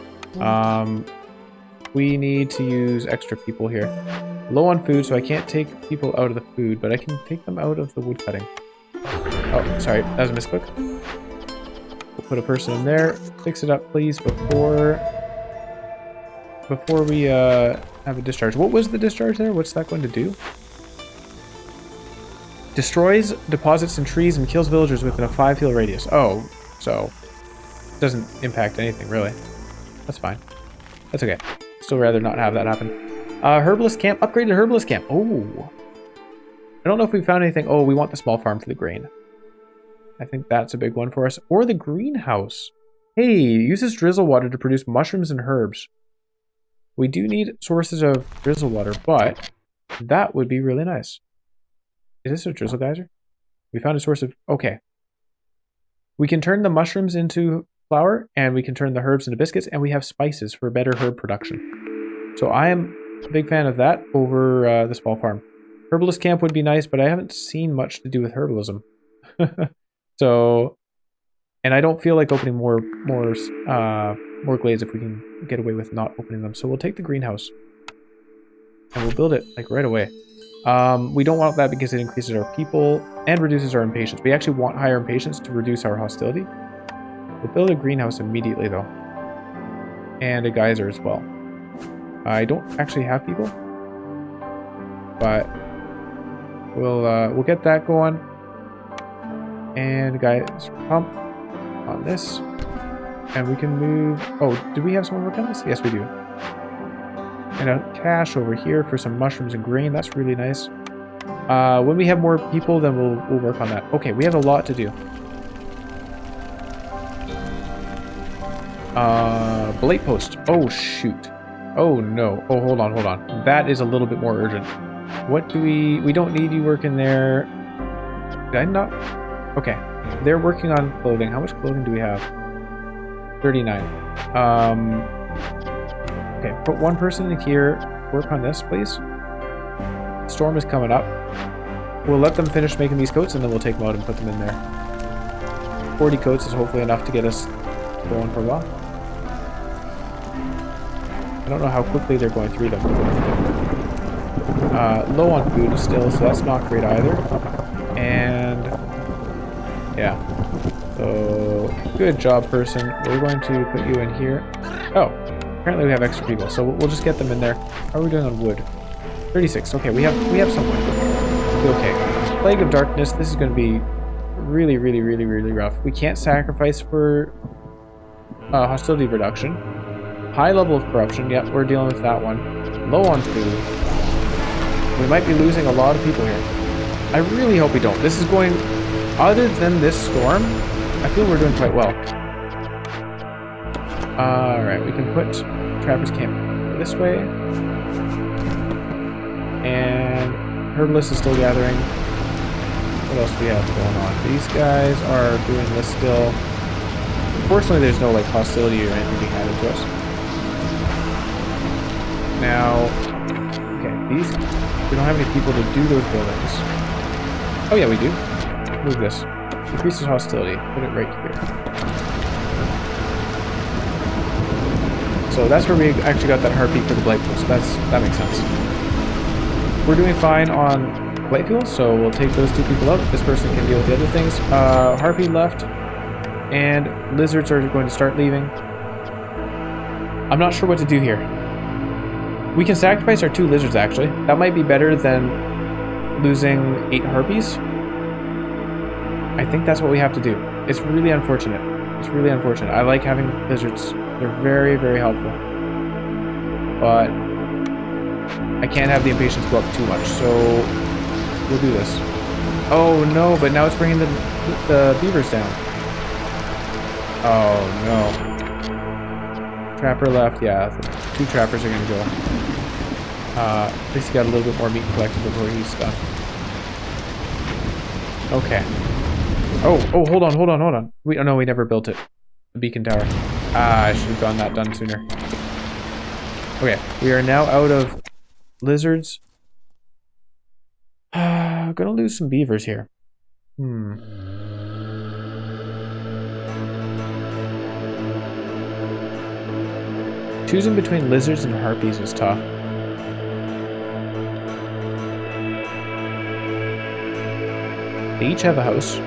We need to use extra people here. Low on food, so I can't take people out of the food, but I can take them out of the wood cutting. Oh, sorry. That was a misclick. We'll put a person in there. Fix it up, please, before we have a discharge. What was the discharge there? What's that going to do? Destroys deposits in trees and kills villagers within a 5-field radius. Oh, so doesn't impact anything really. That's fine. That's okay. Still rather not have that happen. Herbalist camp. Upgraded herbalist camp. Oh. I don't know if we found anything. Oh, we want the small farm for the grain. I think that's a big one for us. Or the greenhouse. Hey, uses drizzle water to produce mushrooms and herbs. We do need sources of drizzle water, but that would be really nice. Is this a drizzle geyser? We found a source of... Okay. We can turn the mushrooms into flour, and we can turn the herbs into biscuits, and we have spices for better herb production. So I am a big fan of that over the small farm. Herbalist camp would be nice, but I haven't seen much to do with herbalism. So, and I don't feel like opening more glades if we can get away with not opening them. So we'll take the greenhouse, and we'll build it like right away. We don't want that because it increases our people and reduces our impatience. We actually want higher impatience to reduce our hostility. We'll build a greenhouse immediately though. And a geyser as well. I don't actually have people, but we'll get that going. And geyser pump on this. And we can move... Oh, do we have someone work on this? Yes, we do. And a cache over here for some mushrooms and grain. That's really nice. When we have more people, then we'll work on that. Okay, we have a lot to do. Blade post. Oh, shoot. Oh, no. Oh, hold on. That is a little bit more urgent. What do we... We don't need you working there. Did I not... Okay. They're working on clothing. How much clothing do we have? 39. Okay, put one person in here. Work on this, please. Storm is coming up. We'll let them finish making these coats, and then we'll take them out and put them in there. 40 coats is hopefully enough to get us going for a while. I don't know how quickly they're going through them. Low on food still, so that's not great either. And yeah. So good job, person. We're going to put you in here. Oh, apparently we have extra people, so we'll just get them in there. How are we doing on wood? 36. Okay, we have some wood. be okay. Plague of Darkness, this is going to be really, really, really, really rough. We can't sacrifice for hostility reduction. High level of corruption, yep, we're dealing with that one. Low on food. We might be losing a lot of people here. I really hope we don't. This is going, other than this storm, I feel we're doing quite well. Alright, we can put Trapper's Camp this way. And Herbalist is still gathering. What else do we have going on? These guys are doing this still. Unfortunately, there's no like hostility or anything being added to us. Now, okay, these, we don't have any people to do those buildings. Oh yeah, we do. Move this. Increases hostility. Put it right here. So that's where we actually got that heartbeat for the blight post. That makes sense. We're doing fine on blight fuel, so we'll take those two people out. This person can deal with the other things. Harpy left, and lizards are going to start leaving. I'm not sure what to do here. We can sacrifice our 2 lizards, actually. That might be better than losing 8 harpies. I think that's what we have to do. It's really unfortunate. It's really unfortunate. I like having lizards. They're very, very helpful. But I can't have the impatience go up too much, so we'll do this. Oh no, but now it's bringing the beavers down. Oh no. Trapper left, yeah. The 2 trappers are gonna go. At least he got a little bit more meat collected before he's done. Okay. Oh, hold on. We never built it. The beacon tower. I should have gotten that done sooner. Okay, we are now out of lizards. I'm gonna lose some beavers here. Choosing between lizards and harpies is tough. They each have a house.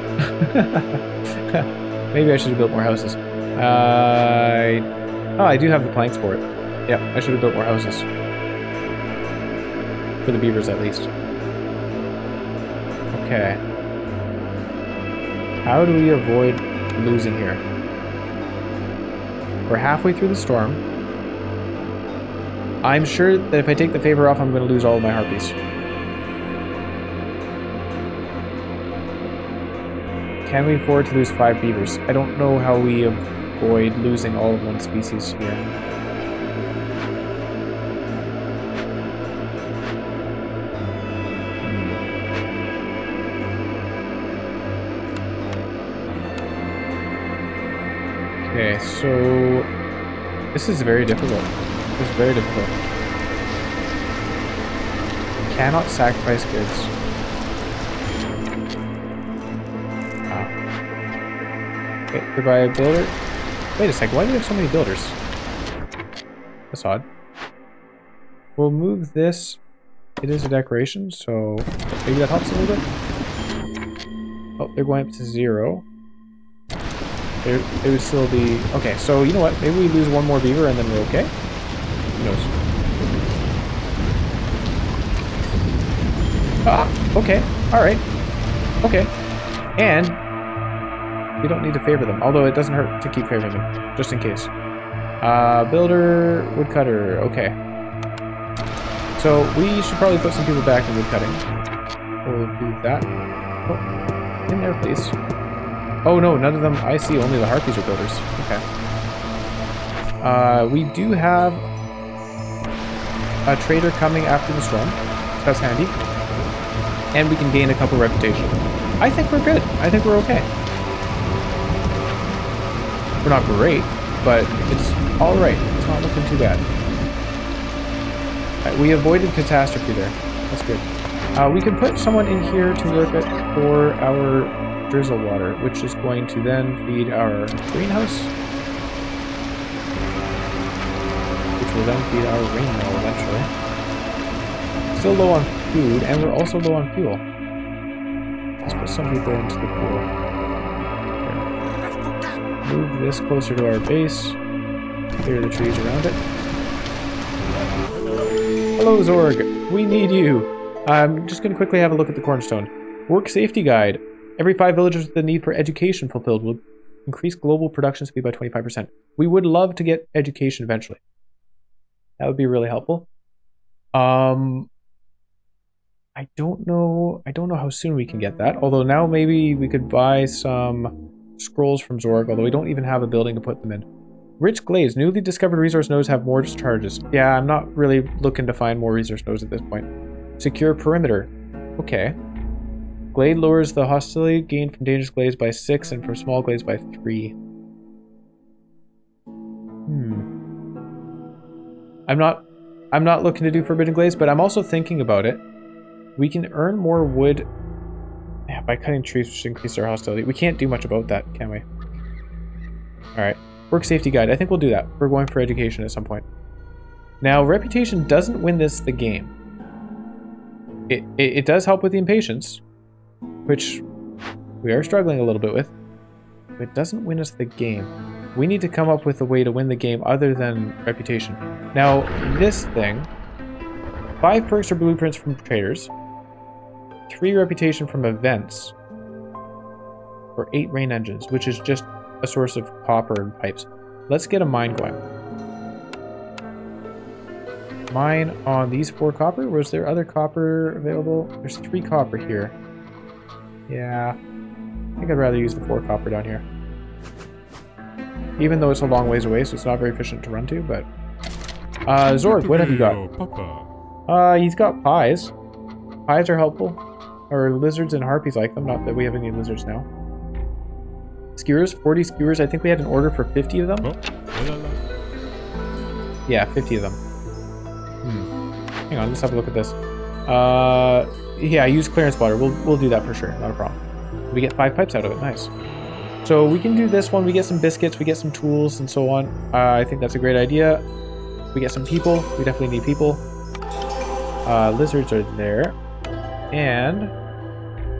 Maybe I should have built more houses. Oh, I do have the planks for it. Yeah, I should have built more houses. For the beavers, at least. Okay. How do we avoid losing here? We're halfway through the storm. I'm sure that if I take the favor off, I'm going to lose all of my harpies. Can we afford to lose 5 beavers? I don't know how we avoid losing all of one species here. Okay, so this is very difficult. This is very difficult. Cannot sacrifice goods. Okay, goodbye, builder. Wait a second, why do we have so many builders? That's odd. We'll move this. It is a decoration, so maybe that helps a little bit. Oh, they're going up to 0. It would still be... Okay, so you know what? Maybe we lose one more beaver and then we're okay? Who knows? Ah, okay. Alright. Okay. And we don't need to favor them, although it doesn't hurt to keep favoring them, just in case. Builder, woodcutter, okay. So we should probably put some people back in woodcutting. We'll do that. Oh, in there, please. Oh no, none of them. I see only the harpies are builders. Okay. We do have a trader coming after the storm. So that's handy. And we can gain a couple reputation. I think we're good. I think we're okay. We're not great, but it's alright. It's not looking too bad. Right, we avoided catastrophe there. That's good. We can put someone in here to work at for our drizzle water, which is going to then feed our greenhouse, which will then feed our rain mill eventually. Still low on food, and we're also low on fuel. Let's put some people into the pool. Here. Move this closer to our base. Clear the trees around it. Hello, Zorg. We need you. I'm just going to quickly have a look at the cornerstone. Work safety guide. Every 5 villagers with the need for education fulfilled will increase global production speed by 25%. We would love to get education eventually. That would be really helpful. I don't know how soon we can get that. Although now maybe we could buy some scrolls from Zorg, although we don't even have a building to put them in. Rich Glaze. Newly discovered resource nodes have more charges. Yeah, I'm not really looking to find more resource nodes at this point. Secure perimeter. Okay. Glade lowers the hostility gained from dangerous glades by 6 and from small glades by 3. I'm not looking to do forbidden glades, but I'm also thinking about it. We can earn more wood by cutting trees, which increase our hostility. We can't do much about that, can we? Alright. Work safety guide. I think we'll do that. We're going for education at some point. Now, reputation doesn't win this the game. It does help with the impatience, which we are struggling a little bit with. But it doesn't win us the game. We need to come up with a way to win the game other than reputation. Now, this thing... 5 perks or blueprints from traders. 3 reputation from events, or 8 rain engines, which is just a source of copper and pipes. Let's get a mine going. Mine on these 4 copper. Was there other copper available? There's 3 copper here. Yeah, I think I'd rather use the 4 copper down here. Even though it's a long ways away, so it's not very efficient to run to, but... Zorg, what have you got? He's got pies. Pies are helpful. Or lizards and harpies like them, not that we have any lizards now. Skewers, 40 skewers. I think we had an order for 50 of them. Yeah, 50 of them. Hang on, let's have a look at this. Yeah, use clearance water. We'll do that for sure, not a problem. We get 5 pipes out of it, nice. So we can do this one, we get some biscuits, we get some tools and so on. I think that's a great idea. We get some people, we definitely need people. Lizards are there. And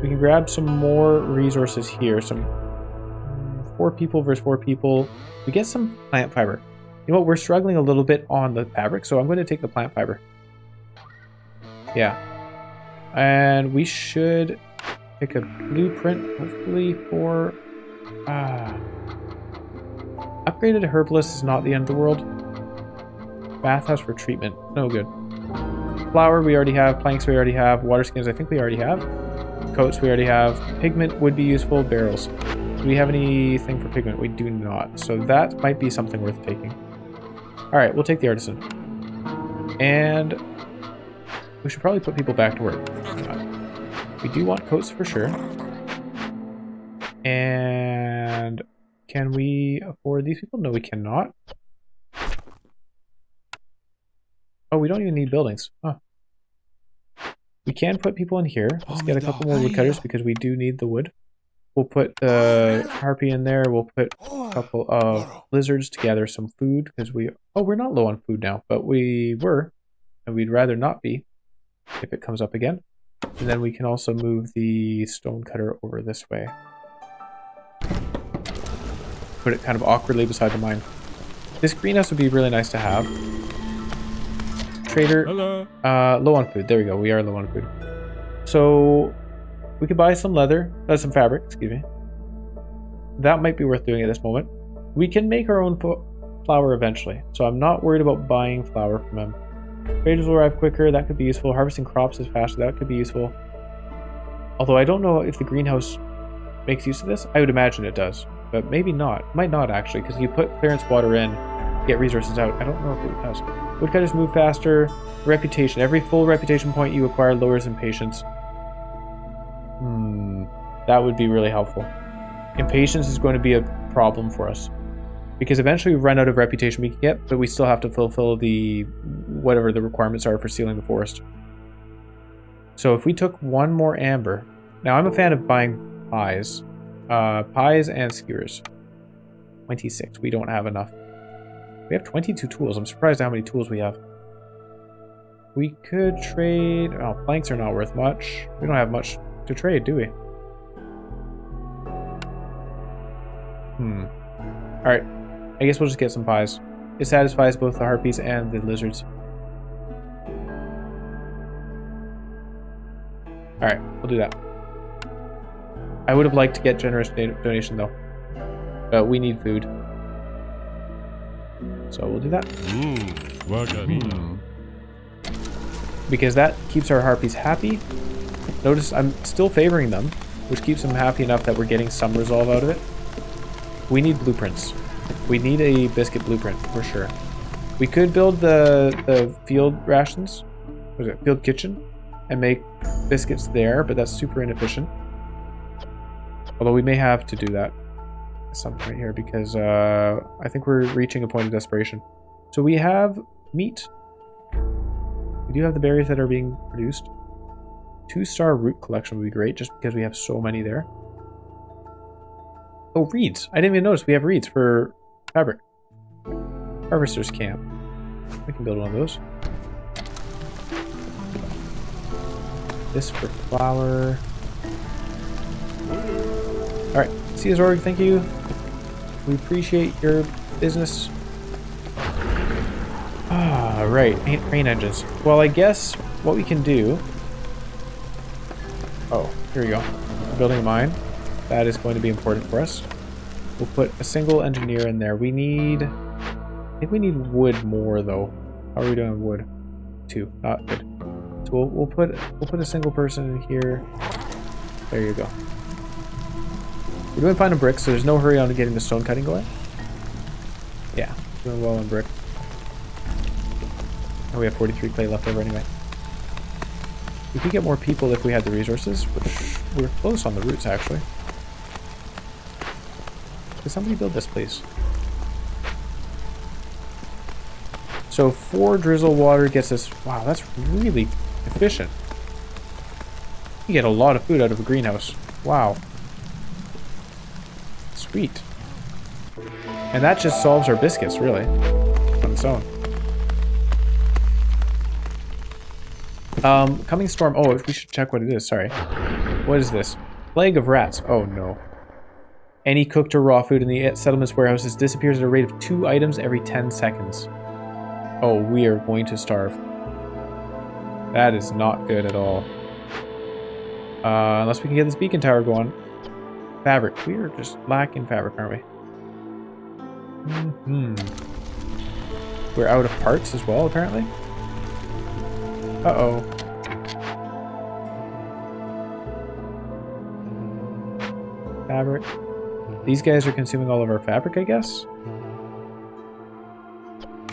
we can grab some more resources here. Some 4 people versus 4 people. We get some plant fiber. You know what? We're struggling a little bit on the fabric, so I'm going to take the plant fiber. Yeah. And we should pick a blueprint, hopefully, for... upgraded herbalist is not the end of the world. Bathhouse for treatment. No good. Flour we already have, planks we already have, water skins I think we already have, coats we already have, pigment would be useful, barrels. Do we have anything for pigment? We do not, so that might be something worth taking. Alright, we'll take the artisan. And we should probably put people back to work. We do want coats for sure. And can we afford these people? No, we cannot. Oh, we don't even need buildings. Huh. We can put people in here. Let's get a couple more woodcutters because we do need the wood. We'll put the harpy in there. We'll put a couple of lizards to gather some food because we... Oh, we're not low on food now, but we were. And we'd rather not be if it comes up again. And then we can also move the stonecutter over this way. Put it kind of awkwardly beside the mine. This greenhouse would be really nice to have. Trader. Hello. Low on food. There we go. We are low on food. So we could buy some leather. Some fabric. Excuse me. That might be worth doing at this moment. We can make our own flour eventually. So I'm not worried about buying flour from him. Traders will arrive quicker. That could be useful. Harvesting crops is faster. That could be useful. Although I don't know if the greenhouse makes use of this. I would imagine it does. But maybe not. Might not actually. Because you put clearance water in, get resources out. I don't know if it does. Woodcutters move faster. Reputation. Every full reputation point you acquire lowers impatience. That would be really helpful. Impatience is going to be a problem for us. Because eventually we run out of reputation we can get, but we still have to fulfill the... whatever the requirements are for sealing the forest. So if we took one more amber... Now I'm a fan of buying pies. Pies and skewers. 26. We don't have enough. We have 22 tools. I'm surprised how many tools we have. We could trade... Oh, planks are not worth much. We don't have much to trade, do we? Alright. I guess we'll just get some pies. It satisfies both the harpies and the lizards. Alright, we'll do that. I would have liked to get generous donation though. But we need food. So we'll do that. Because that keeps our harpies happy. Notice I'm still favoring them, which keeps them happy enough that we're getting some resolve out of it. We need blueprints. We need a biscuit blueprint for sure. We could build the field rations. What is it? Field kitchen, and make biscuits there, but that's super inefficient. Although we may have to do that at some point here because I think we're reaching a point of desperation. So we have meat. We do have the berries that are being produced. 2-star root collection would be great just because we have so many there. Oh, reeds. I didn't even notice we have reeds for fabric. Harvester's camp. We can build one of those. This for flour. Alright, Caesorg, thank you. We appreciate your business. Ah, right, rain engines. Well, I guess what we can do... Oh, here we go. We're building a mine. That is going to be important for us. We'll put a single engineer in there. We need... I think we need wood more, though. How are we doing on wood? 2, not good. So we'll put a single person in here. There you go. We're doing fine on brick, so there's no hurry on getting the stone cutting going. Yeah, doing well on brick. And we have 43 clay left over anyway. We could get more people if we had the resources, which we're close on the roots, actually. Could somebody build this, please? So 4 drizzle water gets us... Wow, that's really efficient. You get a lot of food out of a greenhouse. Wow. Sweet. And that just solves our biscuits, really, on its own. Coming storm. Oh, we should check what it is. Sorry. What is this? Plague of rats. Oh, no. Any cooked or raw food in the settlement's warehouses disappears at a rate of 2 items every 10 seconds. Oh, we are going to starve. That is not good at all. Unless we can get this beacon tower going. Fabric. We are just lacking fabric, aren't we? We're out of parts as well, apparently. Uh-oh. Fabric. These guys are consuming all of our fabric, I guess?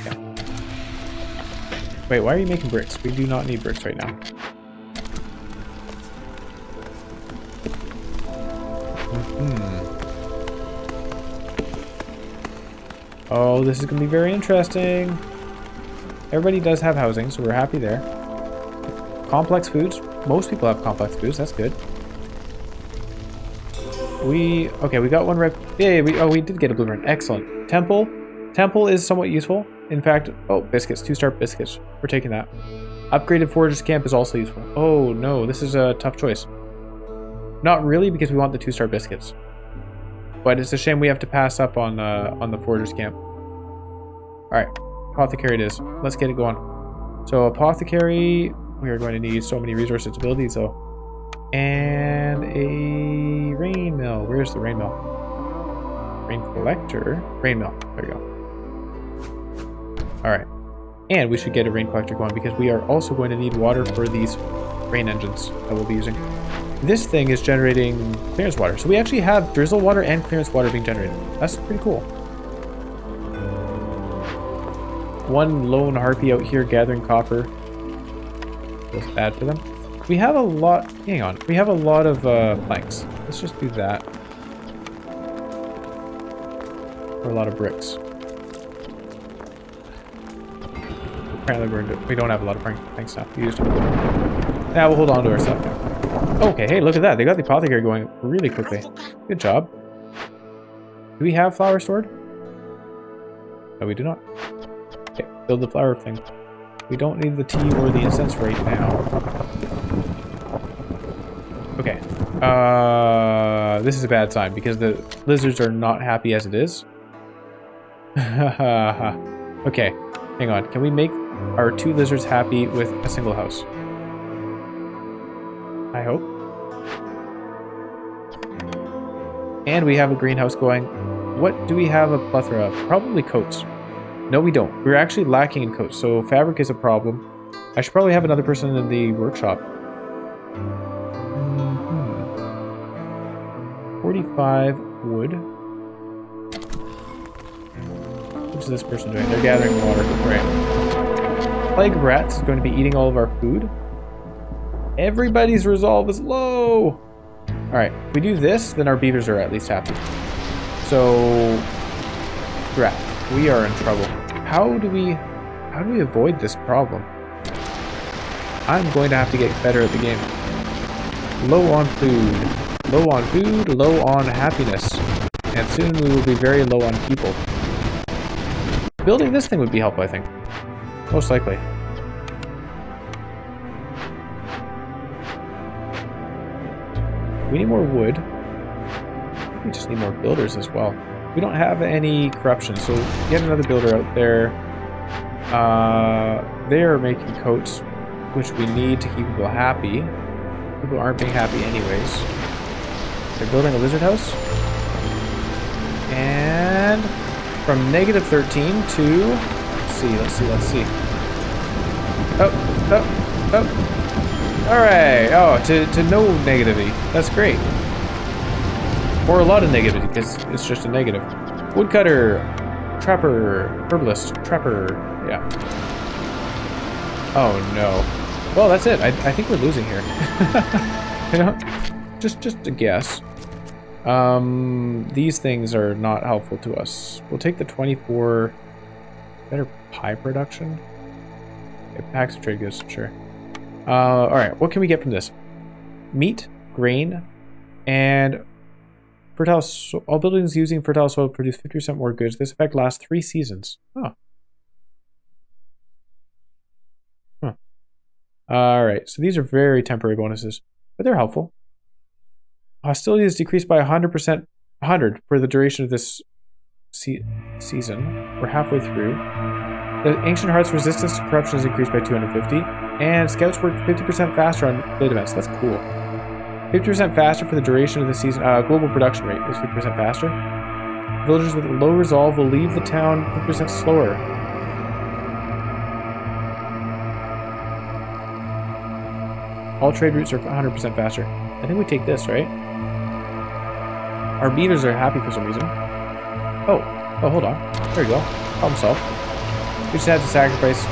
Yeah. Wait, why are you making bricks? We do not need bricks right now. Oh, this is going to be very interesting. Everybody does have housing, so we're happy there. Complex foods. Most people have complex foods. That's good. Okay, we got one right. Yeah, we did get a blueprint. Excellent. Temple. Temple is somewhat useful. In fact, oh, biscuits. 2-star biscuits. We're taking that. Upgraded Forager's Camp is also useful. Oh, no. This is a tough choice. Not really, because we want the 2-star biscuits. But it's a shame we have to pass up on the Forager's Camp. Alright. Apothecary it is. Let's get it going. So, Apothecary... We are going to need so many resources to build these, though. And a rain mill. Where's the rain mill? Rain collector? Rain mill. There we go. Alright. And we should get a rain collector going because we are also going to need water for these rain engines that we'll be using. This thing is generating clearance water. So we actually have drizzle water and clearance water being generated. That's pretty cool. One lone harpy out here gathering copper. Feels bad for them. We have a lot... Hang on. We have a lot of planks. Let's just do that. Or a lot of bricks. Apparently we don't have a lot of planks now. We used them. Now we'll hold on to our stuff. Okay, hey, look at that. They got the apothecary going really quickly. Good job. Do we have flour stored? No, we do not. Okay, build the flour thing. We don't need the tea or the incense right now. Okay. This is a bad sign because the lizards are not happy as it is. Okay, hang on. Can we make our 2 lizards happy with a single house? I hope. And we have a greenhouse going. What do we have a plethora of? Probably coats. No, we don't. We're actually lacking in coats, so fabric is a problem. I should probably have another person in the workshop. 45 wood. What is this person doing? They're gathering water. Great. Plague of rats is going to be eating all of our food. Everybody's resolve is low. Alright, if we do this, then our beavers are at least happy. So, rat, we are in trouble. How do we avoid this problem? I'm going to have to get better at the game. Low on food. Low on food, low on happiness. And soon we will be very low on people. Building this thing would be helpful, I think. Most likely. We need more wood. We just need more builders as well. We don't have any corruption, so get another builder out there. They are making coats, which we need to keep people happy. People aren't being happy anyways. They're building a lizard house. And from -13 to... Let's see. Oh. Alright. Oh, to no negativity. That's great. Or a lot of negativity, because it's just a negative. Woodcutter, trapper, herbalist, trapper, yeah. Oh no. Well, that's it. I think we're losing here. You know, just a guess. These things are not helpful to us. We'll take the 24. Better pie production. Okay, packs of trade goods, sure. All right. What can we get from this? Meat, grain, and fertile. All buildings using fertile soil produce 50% more goods. This effect lasts 3 seasons. Oh. Huh. All right. So these are very temporary bonuses, but they're helpful. Hostility is decreased by 100%, 100 for the duration of this season. We're halfway through. The Ancient Heart's resistance to corruption is increased by 250, and scouts work 50% faster on blade events. That's cool. 50% faster for the duration of the season. Global production rate is 50% faster. Villagers with low resolve will leave the town 50% slower. All trade routes are 100% faster. I think we take this, right? Our beavers are happy for some reason. Oh, hold on. There we go. Problem solved. We just had to sacrifice a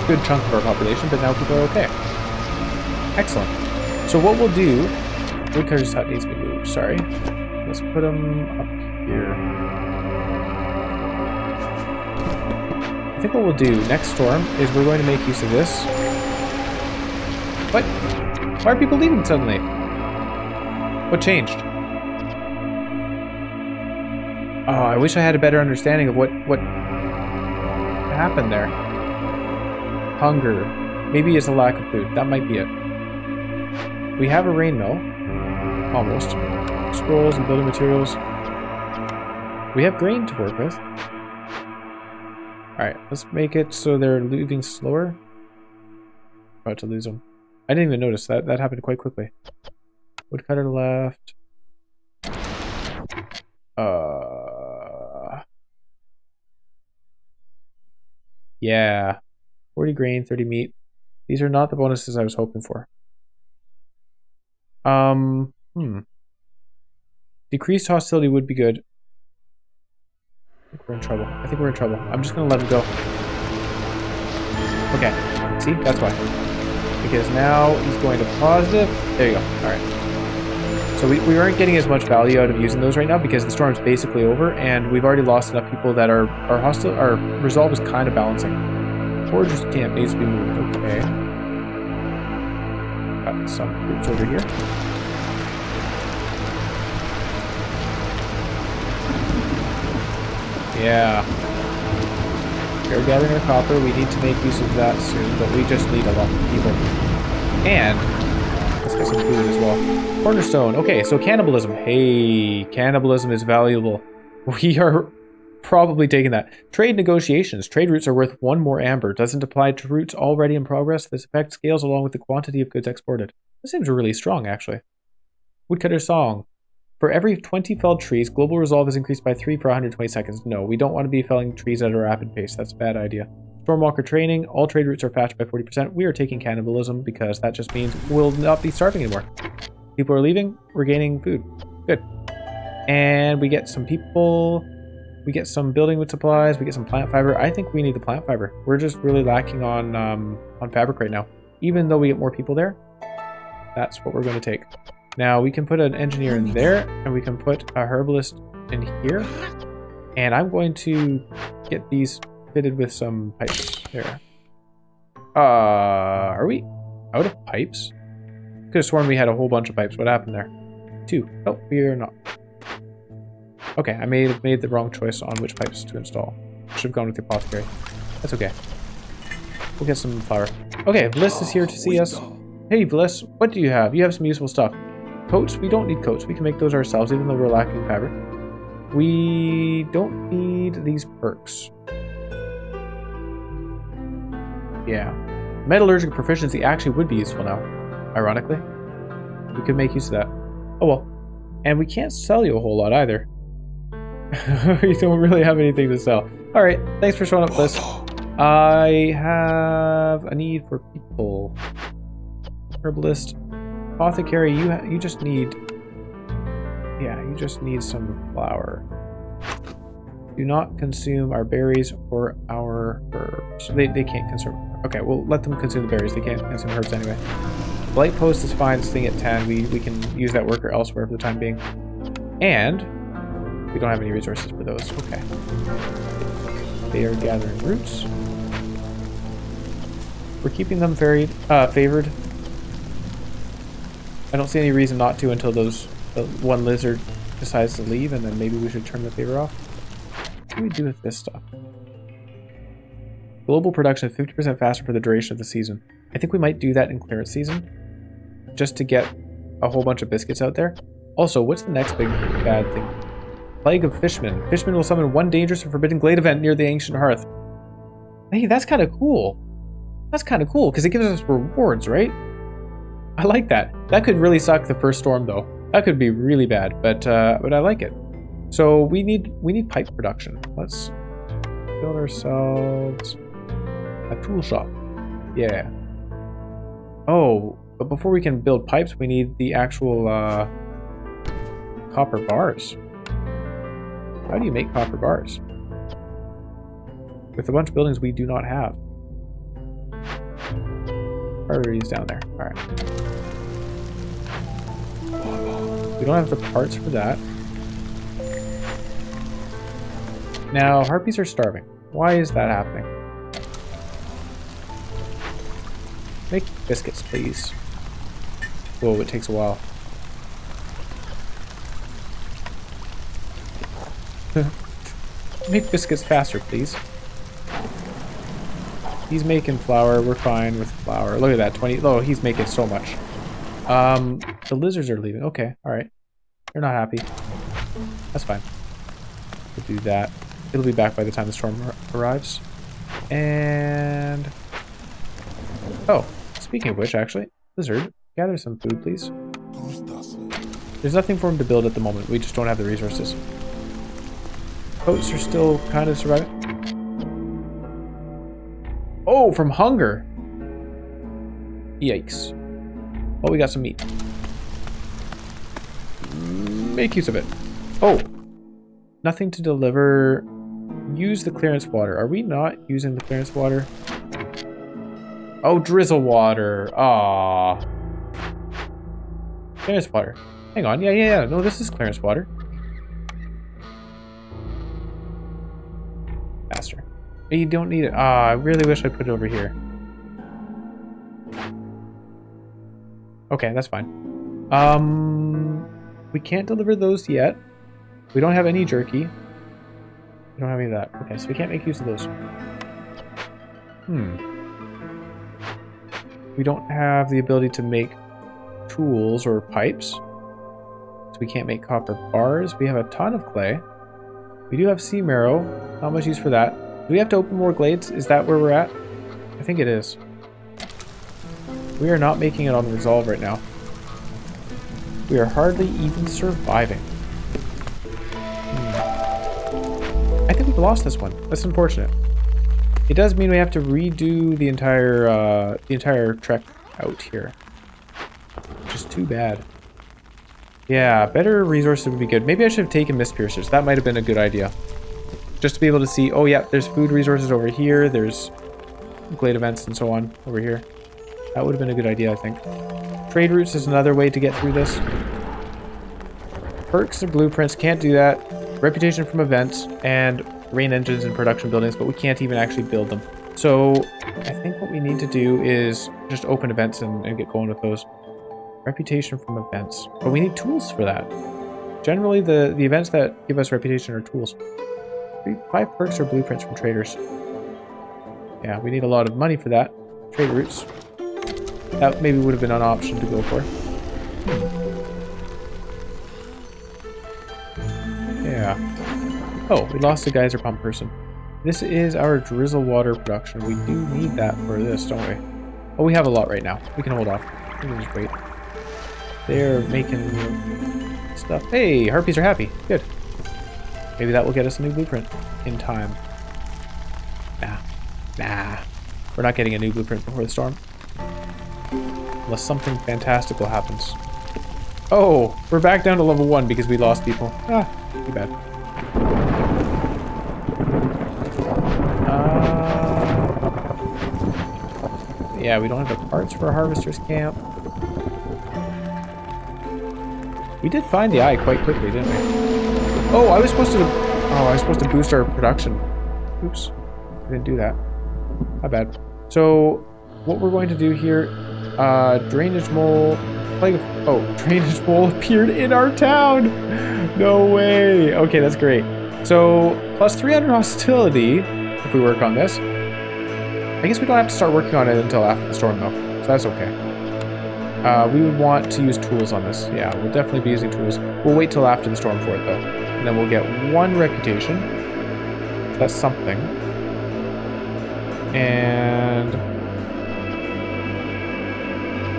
good chunk of our population, but now people are okay. Excellent. So what we'll do... Woodcutter's hut needs to be moved, sorry. Let's put them up here. I think what we'll do next storm is we're going to make use of this. What? Why are people leaving suddenly? What changed? Oh, I wish I had a better understanding of what happened there. Hunger. Maybe it's a lack of food. That might be it. We have a rain mill. Almost. Scrolls and building materials. We have grain to work with. Alright, let's make it so they're leaving slower. About to lose them. I didn't even notice that. That happened quite quickly. Woodcutter left. Yeah. 40 grain, 30 meat. These are not the bonuses I was hoping for. Decreased hostility would be good. I think we're in trouble. I'm just gonna let him go. Okay. See? That's why. Because now he's going to positive. There you go. Alright. So we aren't getting as much value out of using those right now because the storm's basically over and we've already lost enough people that our hostile, our resolve is kind of balancing. Foragers camp needs to be moved. Okay. Got some groups over here. Yeah. We're gathering our copper. We need to make use of that soon, but we just need a lot of people. And let's get some food as well. Cornerstone. Okay, so cannibalism. Hey, cannibalism is valuable. We are Probably taking that. Trade negotiations. Trade routes are worth 1 more amber. Doesn't apply to routes already in progress. This effect scales along with the quantity of goods exported. This seems really strong, actually. Woodcutter song. For every 20 felled trees, global resolve is increased by 3 for 120 seconds. No, we don't want to be felling trees at a rapid pace. That's a bad idea. Stormwalker training. All trade routes are faster by 40%. We are taking cannibalism because that just means we'll not be starving anymore. People are leaving. We're gaining food. Good. And we get some people. We get some building with supplies. We get some plant fiber. I think we need the plant fiber. We're just really lacking on fabric right now. Even though we get more people there, that's what we're going to take. Now we can put an engineer in there, and we can put a herbalist in here. And I'm going to get these fitted with some pipes there. Are we out of pipes? Could have sworn we had a whole bunch of pipes. What happened there? 2. Oh, we are not. Okay, I made the wrong choice on which pipes to install. Should have gone with the apothecary. That's okay. We'll get some flour. Okay, Bliss is here to see us. Hey, Bliss, what do you have? You have some useful stuff. Coats? We don't need coats. We can make those ourselves, even though we're lacking fabric. We don't need these perks. Yeah. Metallurgical proficiency actually would be useful now, ironically. We could make use of that. Oh well. And we can't sell you a whole lot either. We don't really have anything to sell. Alright, thanks for showing up, Bliss. I have a need for people. Herbalist. Apothecary, you just need... Yeah, you just need some flour. Do not consume our berries or our herbs. They can't consume... Okay, we'll let them consume the berries. They can't consume herbs anyway. Blight Post is fine, staying at 10. We can use that worker elsewhere for the time being. And we don't have any resources for those. Okay. They are gathering roots. We're keeping them favored. I don't see any reason not to until one lizard decides to leave, and then maybe we should turn the favor off. What can we do with this stuff? Global production is 50% faster for the duration of the season. I think we might do that in clearance season, just to get a whole bunch of biscuits out there. Also, what's the next big bad thing? Plague of Fishmen. Fishmen will summon 1 dangerous or forbidden glade event near the ancient hearth. Hey, that's kind of cool. That's kind of cool, because it gives us rewards, right? I like that. That could really suck the first storm, though. That could be really bad, but I like it. So we need pipe production. Let's build ourselves a tool shop. Yeah. Oh, but before we can build pipes, we need the actual copper bars. How do you make copper bars? With a bunch of buildings we do not have. Priorities down there. Alright. We don't have the parts for that. Now, harpies are starving. Why is that happening? Make biscuits, please. Whoa, it takes a while. Make biscuits faster, please. He's making flour. We're fine with flour. Look at that, 20. Oh, he's making so much. The lizards are leaving. Okay, all right. They're not happy. That's fine. We'll do that. It'll be back by the time the storm arrives. And... Oh, speaking of which, actually, lizard, gather some food, please. There's nothing for him to build at the moment. We just don't have the resources. Goats are still kind of surviving. Oh, from hunger. Yikes. Oh, we got some meat. Make use of it. Oh. Nothing to deliver. Use the clearance water. Are we not using the clearance water? Oh, drizzle water. Ah. Clearance water. Hang on. Yeah. No, this is clearance water. Faster. But you don't need it. Ah, I really wish I put it over here. Okay, that's fine. We can't deliver those yet. We don't have any jerky. We don't have any of that. Okay, so we can't make use of those. We don't have the ability to make tools or pipes. So we can't make copper bars. We have a ton of clay. We do have sea marrow. Not much use for that. Do we have to open more glades? Is that where we're at? I think it is. We are not making it on the resolve right now. We are hardly even surviving. I think we've lost this one. That's unfortunate. It does mean we have to redo the entire trek out here. Which is too bad. Yeah, better resources would be good. Maybe I should have taken mist piercers. That might have been a good idea. Just to be able to see, oh yeah, there's food resources over here. There's glade events and so on over here. That would have been a good idea, I think. Trade routes is another way to get through this. Perks and blueprints, can't do that. Reputation from events and rain engines and production buildings, but we can't even actually build them. So I think what we need to do is just open events and get going with those. Reputation from events. But we need tools for that. Generally, the events that give us reputation are tools. 5 perks or blueprints from traders. Yeah, we need a lot of money for that. Trade routes. That maybe would have been an option to go for. Yeah. Oh, we lost a geyser pump person. This is our drizzle water production. We do need that for this, don't we? Oh, we have a lot right now. We can hold off. We can just wait. They're making stuff. Hey, harpies are happy. Good. Maybe that will get us a new blueprint in time. Nah. We're not getting a new blueprint before the storm. Unless something fantastical happens. Oh, we're back down to level 1 because we lost people. Ah, too bad. Yeah, we don't have the parts for a harvester's camp. We did find the eye quite quickly, didn't we? Oh, I was supposed to boost our production. Oops. I didn't do that. My bad. So, what we're going to do here, drainage mole, drainage mole appeared in our town! No way! Okay, that's great. So, plus 300 hostility, if we work on this. I guess we don't have to start working on it until after the storm, though, so that's okay. We would want to use tools on this. Yeah, we'll definitely be using tools. We'll wait till after the storm for it, though. And then we'll get 1 reputation. That's something. And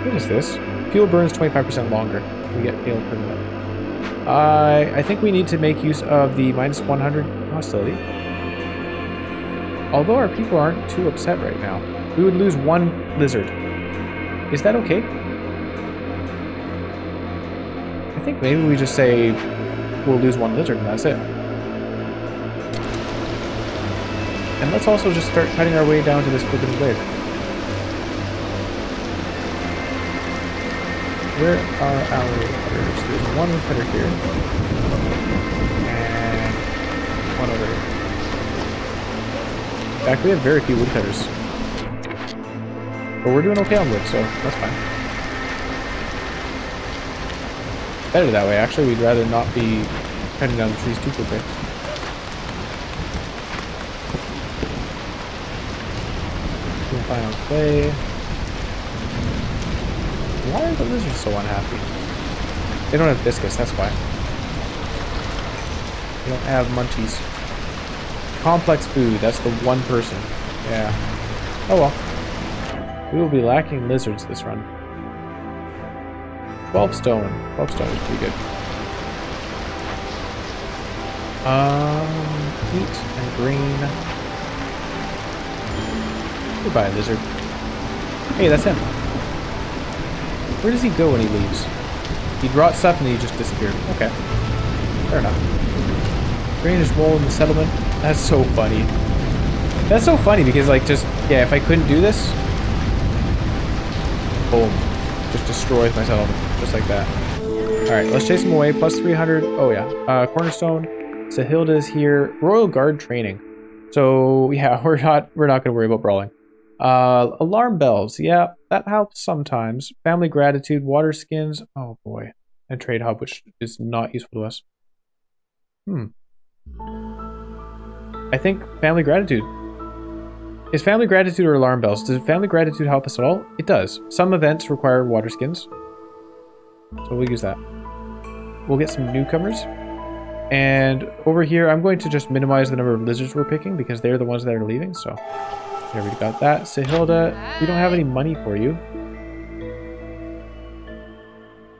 what is this? Fuel burns 25% longer. We get hail equivalent. I think we need to make use of the minus 100 hostility. Although our people aren't too upset right now. We would lose 1 lizard. Is that okay? I think maybe we just say we'll lose 1 lizard and that's it. And let's also just start cutting our way down to this forbidden glade. Where are our woodcutters? There's 1 woodcutter here. And 1 over here. In fact, we have very few woodcutters. But we're doing okay on wood, so that's fine. It's better that way, actually. We'd rather not be cutting down the trees too quickly. Final clay. Why are the lizards so unhappy? They don't have biscuits, that's why. They don't have munchies. Complex food, that's the 1 person. Yeah. Oh well. We will be lacking lizards this run. 12 stone. 12 stone is pretty good. Meat and grain. Goodbye, lizard. Hey, that's him. Where does he go when he leaves? He brought stuff and he just disappeared. Okay. Fair enough. Drainage mole in the settlement. That's so funny. That's so funny because, like, just, yeah, if I couldn't do this, boom. Just destroys my settlement. Just like that. Alright, let's chase him away. Plus 300. Oh, yeah. Cornerstone. Sahilda is here. Royal Guard training. So, yeah, we're not going to worry about brawling. Alarm bells. Yeah, that helps sometimes. Family gratitude, water skins. Oh boy. And trade hub, which is not useful to us. I think family gratitude. Is family gratitude or alarm bells? Does family gratitude help us at all? It does. Some events require water skins. So we'll use that. We'll get some newcomers. And over here, I'm going to just minimize the number of lizards we're picking because they're the ones that are leaving. So there we got that. Sahilda, we don't have any money for you.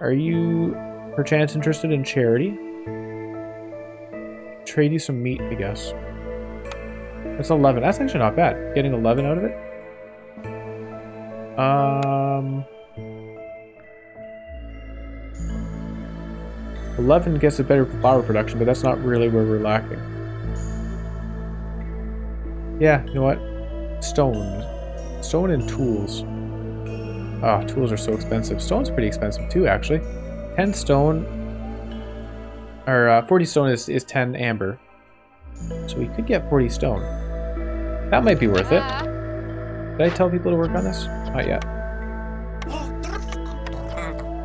Are you perchance interested in charity? Trade you some meat, I guess. That's 11. That's actually not bad. Getting 11 out of it. 11 gets a better flour production, but that's not really where we're lacking. Yeah, you know what? Stone. Stone and tools. Ah, tools are so expensive. Stone's pretty expensive too, actually. 10 stone, or 40 stone is 10 amber. So we could get 40 stone. That might be worth it. Did I tell people to work on this? Not yet.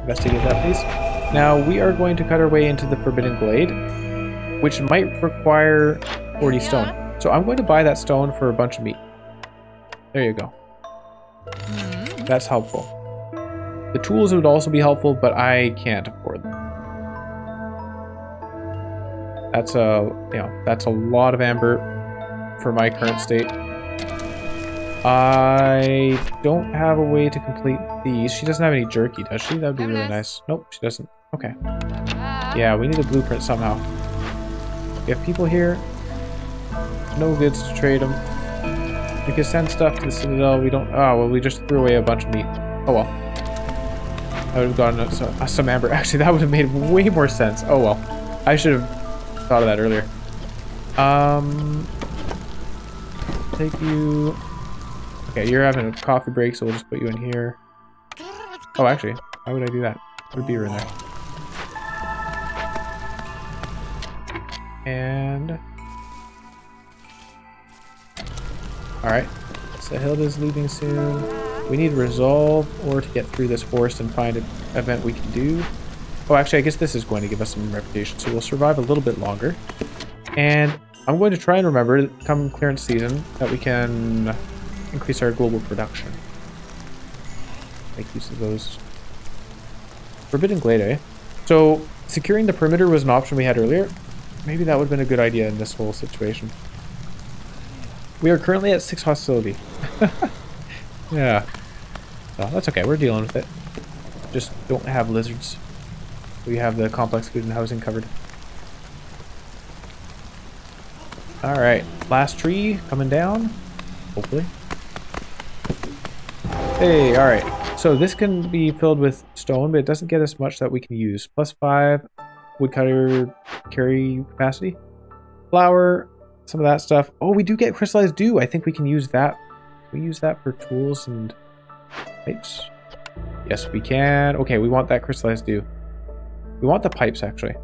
Investigate that, please. Now, we are going to cut our way into the Forbidden Glade, which might require 40 stone. So I'm going to buy that stone for a bunch of meat. There you go. That's helpful. The tools would also be helpful, but I can't afford them. That's a lot of amber for my current state. I don't have a way to complete these. She doesn't have any jerky, does she? That would be really nice. Nope, she doesn't. Okay. Yeah, we need a blueprint somehow. We have people here. No goods to trade them. We can send stuff to the Citadel. We don't... Oh, well, we just threw away a bunch of meat. Oh, well. I would have gotten some amber. Actually, that would have made way more sense. Oh, well. I should have thought of that earlier. Take you... Okay, you're having a coffee break, so we'll just put you in here. Oh, actually, why would I do that? Put beer in there. And... Alright, Sahilda's leaving soon. We need to resolve or to get through this forest and find an event we can do. Oh, actually, I guess this is going to give us some reputation, so we'll survive a little bit longer. And I'm going to try and remember, come clearance season, that we can increase our global production. Make use of those. Forbidden Glade, eh? So, securing the perimeter was an option we had earlier. Maybe that would have been a good idea in this whole situation. We are currently at 6 hostility. Yeah. So that's okay, we're dealing with it. Just don't have lizards. We have the complex food and housing covered. Alright, last tree coming down. Hopefully. Hey, alright. So this can be filled with stone, but it doesn't get us much that we can use. +5 woodcutter carry capacity. Flour, some of that stuff. Oh, we do get crystallized dew. I think we can use that. Can we use that for tools and pipes? Yes, we can. Okay, we want that crystallized dew. We want the pipes, actually.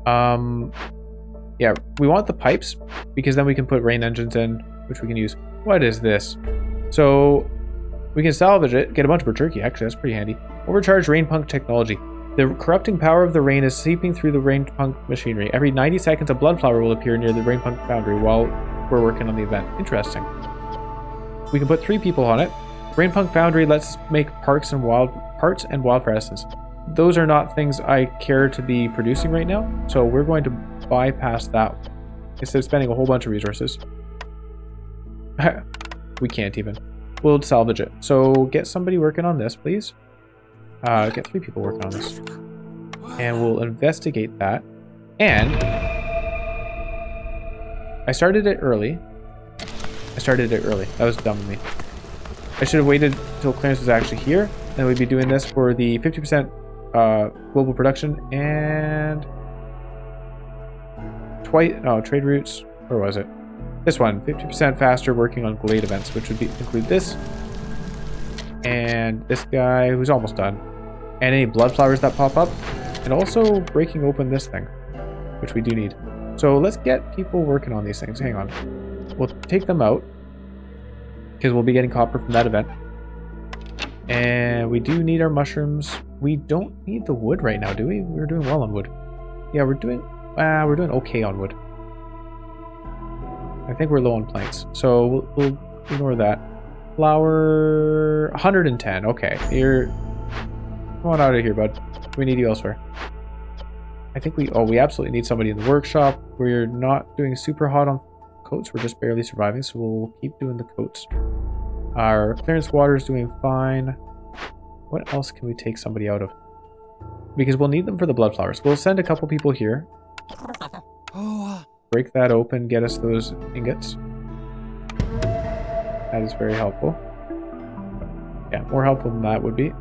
Yeah, we want the pipes because then we can put rain engines in, which we can use. What is this? So we can salvage it, get a bunch more turkey. Actually, that's pretty handy. Overcharged rain punk technology. The corrupting power of the rain is seeping through the rain punk machinery. Every 90 seconds, a blood flower will appear near the rain punk foundry while we're working on the event. Interesting. We can put 3 people on it. Rain punk foundry lets us make parts and wildfire essence. Those are not things I care to be producing right now, so we're going to bypass that instead of spending a whole bunch of resources. We can't even. We'll salvage it. So get somebody working on this, please. Get 3 people working on this. And we'll investigate that. And I started it early. That was dumb of me. I should have waited until clearance was actually here. Then we'd be doing this for the 50% global production and trade routes. Where was it? This one, 50% faster working on Glade events, which would include this and this guy who's almost done, and any blood flowers that pop up, and also breaking open this thing, which we do need. So let's get people working on these things. Hang on, we'll take them out because we'll be getting copper from that event. And we do need our mushrooms. We don't need the wood right now, do we? We're doing well on wood. Yeah, we're doing okay on wood. I think we're low on planks, so we'll ignore that. Flour, 110. Okay, come on out of here, bud. We need you elsewhere. I think we absolutely need somebody in the workshop. We're not doing super hot on coats. We're just barely surviving, so we'll keep doing the coats. Our clearance water is doing fine. What else can we take somebody out of? Because we'll need them for the blood flowers. We'll send a couple people here. Break that open, get us those ingots. That is very helpful. Yeah, more helpful than that would be.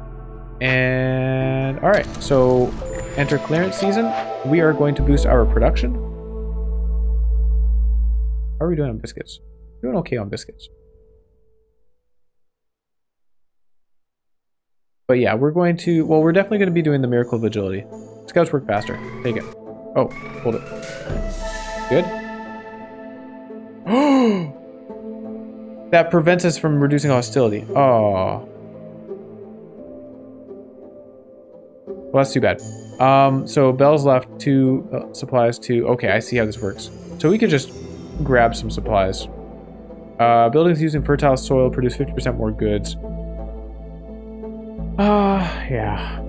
And alright, so enter clearance season. We are going to boost our production. How are we doing on biscuits? Doing okay on biscuits. But yeah, we're going to, well, we're definitely going to be doing the miracle of agility. Scouts work faster. Take it. Oh, hold it. Good. That prevents us from reducing hostility. Oh. Well, that's too bad. So Bell's left 2 supplies to... Okay, I see how this works. So we could just grab some supplies. Buildings using fertile soil produce 50% more goods. Yeah.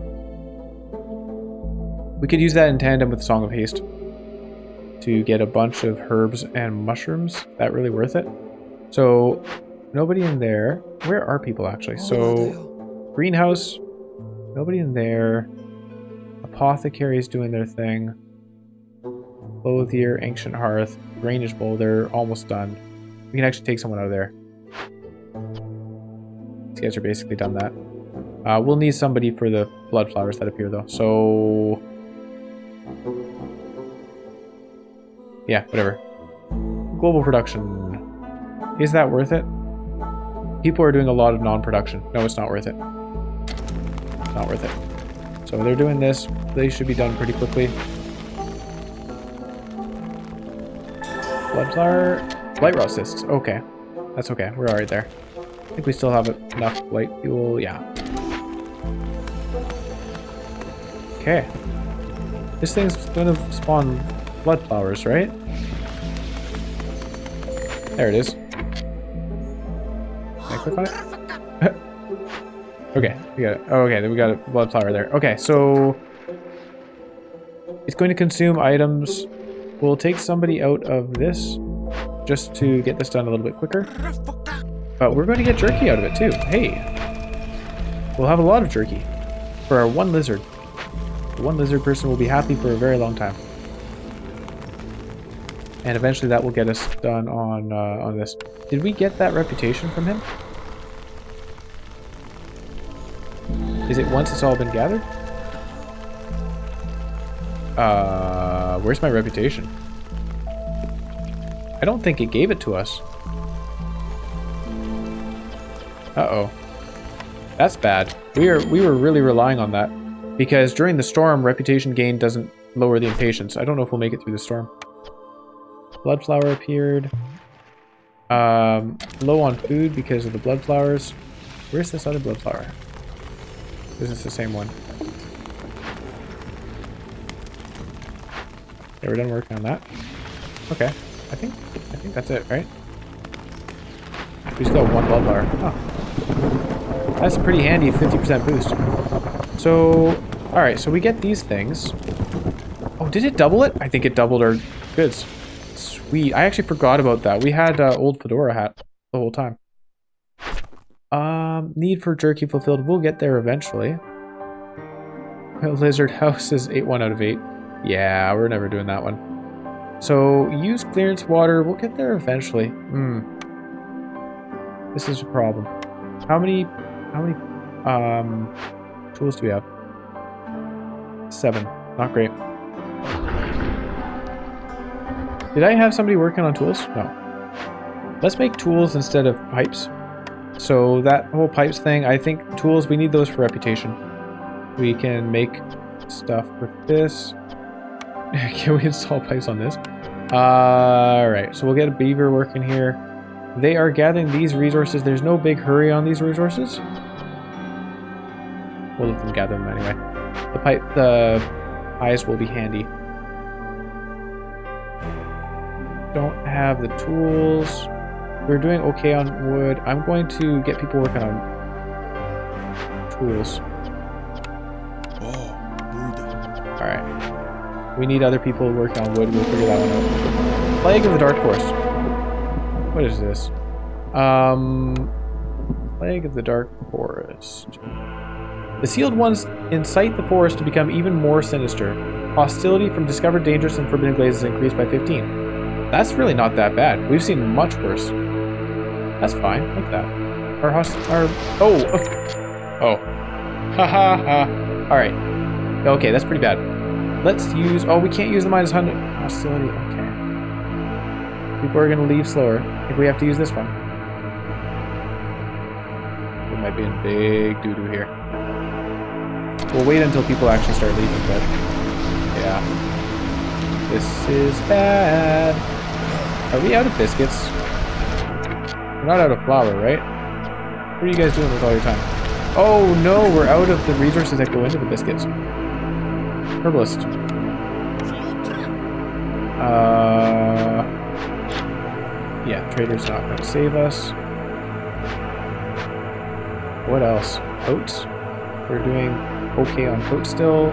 We could use that in tandem with Song of Haste to get a bunch of herbs and mushrooms. Is that really worth it? So, nobody in there. Where are people actually? So, greenhouse, nobody in there. Apothecary is doing their thing. Clothier, Ancient Hearth, Drainage Boulder, almost done. We can actually take someone out of there. These guys are basically done that. We'll need somebody for the blood flowers that appear though. So yeah, whatever. Global production. Is that worth it? People are doing a lot of non-production. No, it's not worth it. It's not worth it. So they're doing this. They should be done pretty quickly. Blood flower. Light raw cysts. Okay. That's okay. We're alright there. I think we still have enough light fuel. Yeah. Okay. This thing's gonna spawn blood flowers, right? There it is. Can I click on it? Okay, we got it. Oh, okay, then we got a blood flower there. Okay, so it's going to consume items. We'll take somebody out of this just to get this done a little bit quicker. But we're going to get jerky out of it too. Hey, we'll have a lot of jerky for our one lizard. The one lizard person will be happy for a very long time. And eventually that will get us done on this. Did we get that reputation from him? Is it once it's all been gathered? Where's my reputation? I don't think it gave it to us. Uh-oh. That's bad. We were really relying on that. Because during the storm, reputation gain doesn't lower the impatience. I don't know if we'll make it through the storm. Blood flower appeared. Low on food because of the blood flowers. Where's this other blood flower? Is this the same one? Yeah, we're done working on that. Okay. I think that's it, right? We just got one blood flower. Huh. That's a pretty handy 50% boost. So, alright, so we get these things. Oh, did it double it? I think it doubled our goods. Sweet. I actually forgot about that. We had old fedora hat the whole time. Need for jerky fulfilled. We'll get there eventually. Lizard house is 8-1 out of 8. Yeah, we're never doing that one. So, use clearance water. We'll get there eventually. This is a problem. How many tools do we have? 7. Not great. Did I have somebody working on tools? No. Let's make tools instead of pipes. So that whole pipes thing, I think tools, we need those for reputation. We can make stuff with this. Can we install pipes on this? Alright, so we'll get a beaver working here. They are gathering these resources. There's no big hurry on these resources. We'll let them gather them anyway. The eyes will be handy. Don't have the tools. We're doing okay on wood. I'm going to get people working on tools. Alright. We need other people working on wood. We'll figure that one out. Plague of the Dark Forest. What is this? Plague of the Dark Forest. The sealed ones incite the forest to become even more sinister. Hostility from discovered dangerous and forbidden glades is increased by 15. That's really not that bad. We've seen much worse. That's fine. Like that. Oh. Ha ha ha. Alright. Okay, that's pretty bad. Let's use... Oh, we can't use the -100 hostility. Okay. People are going to leave slower. I think we have to use this one. We might be in big doo-doo here. We'll wait until people actually start leaving, but... Yeah. This is bad. Are we out of biscuits? We're not out of flour, right? What are you guys doing with all your time? Oh no, we're out of the resources that go into the biscuits. Herbalist. Yeah, trader's not going to save us. What else? Oats. We're doing okay on coat still.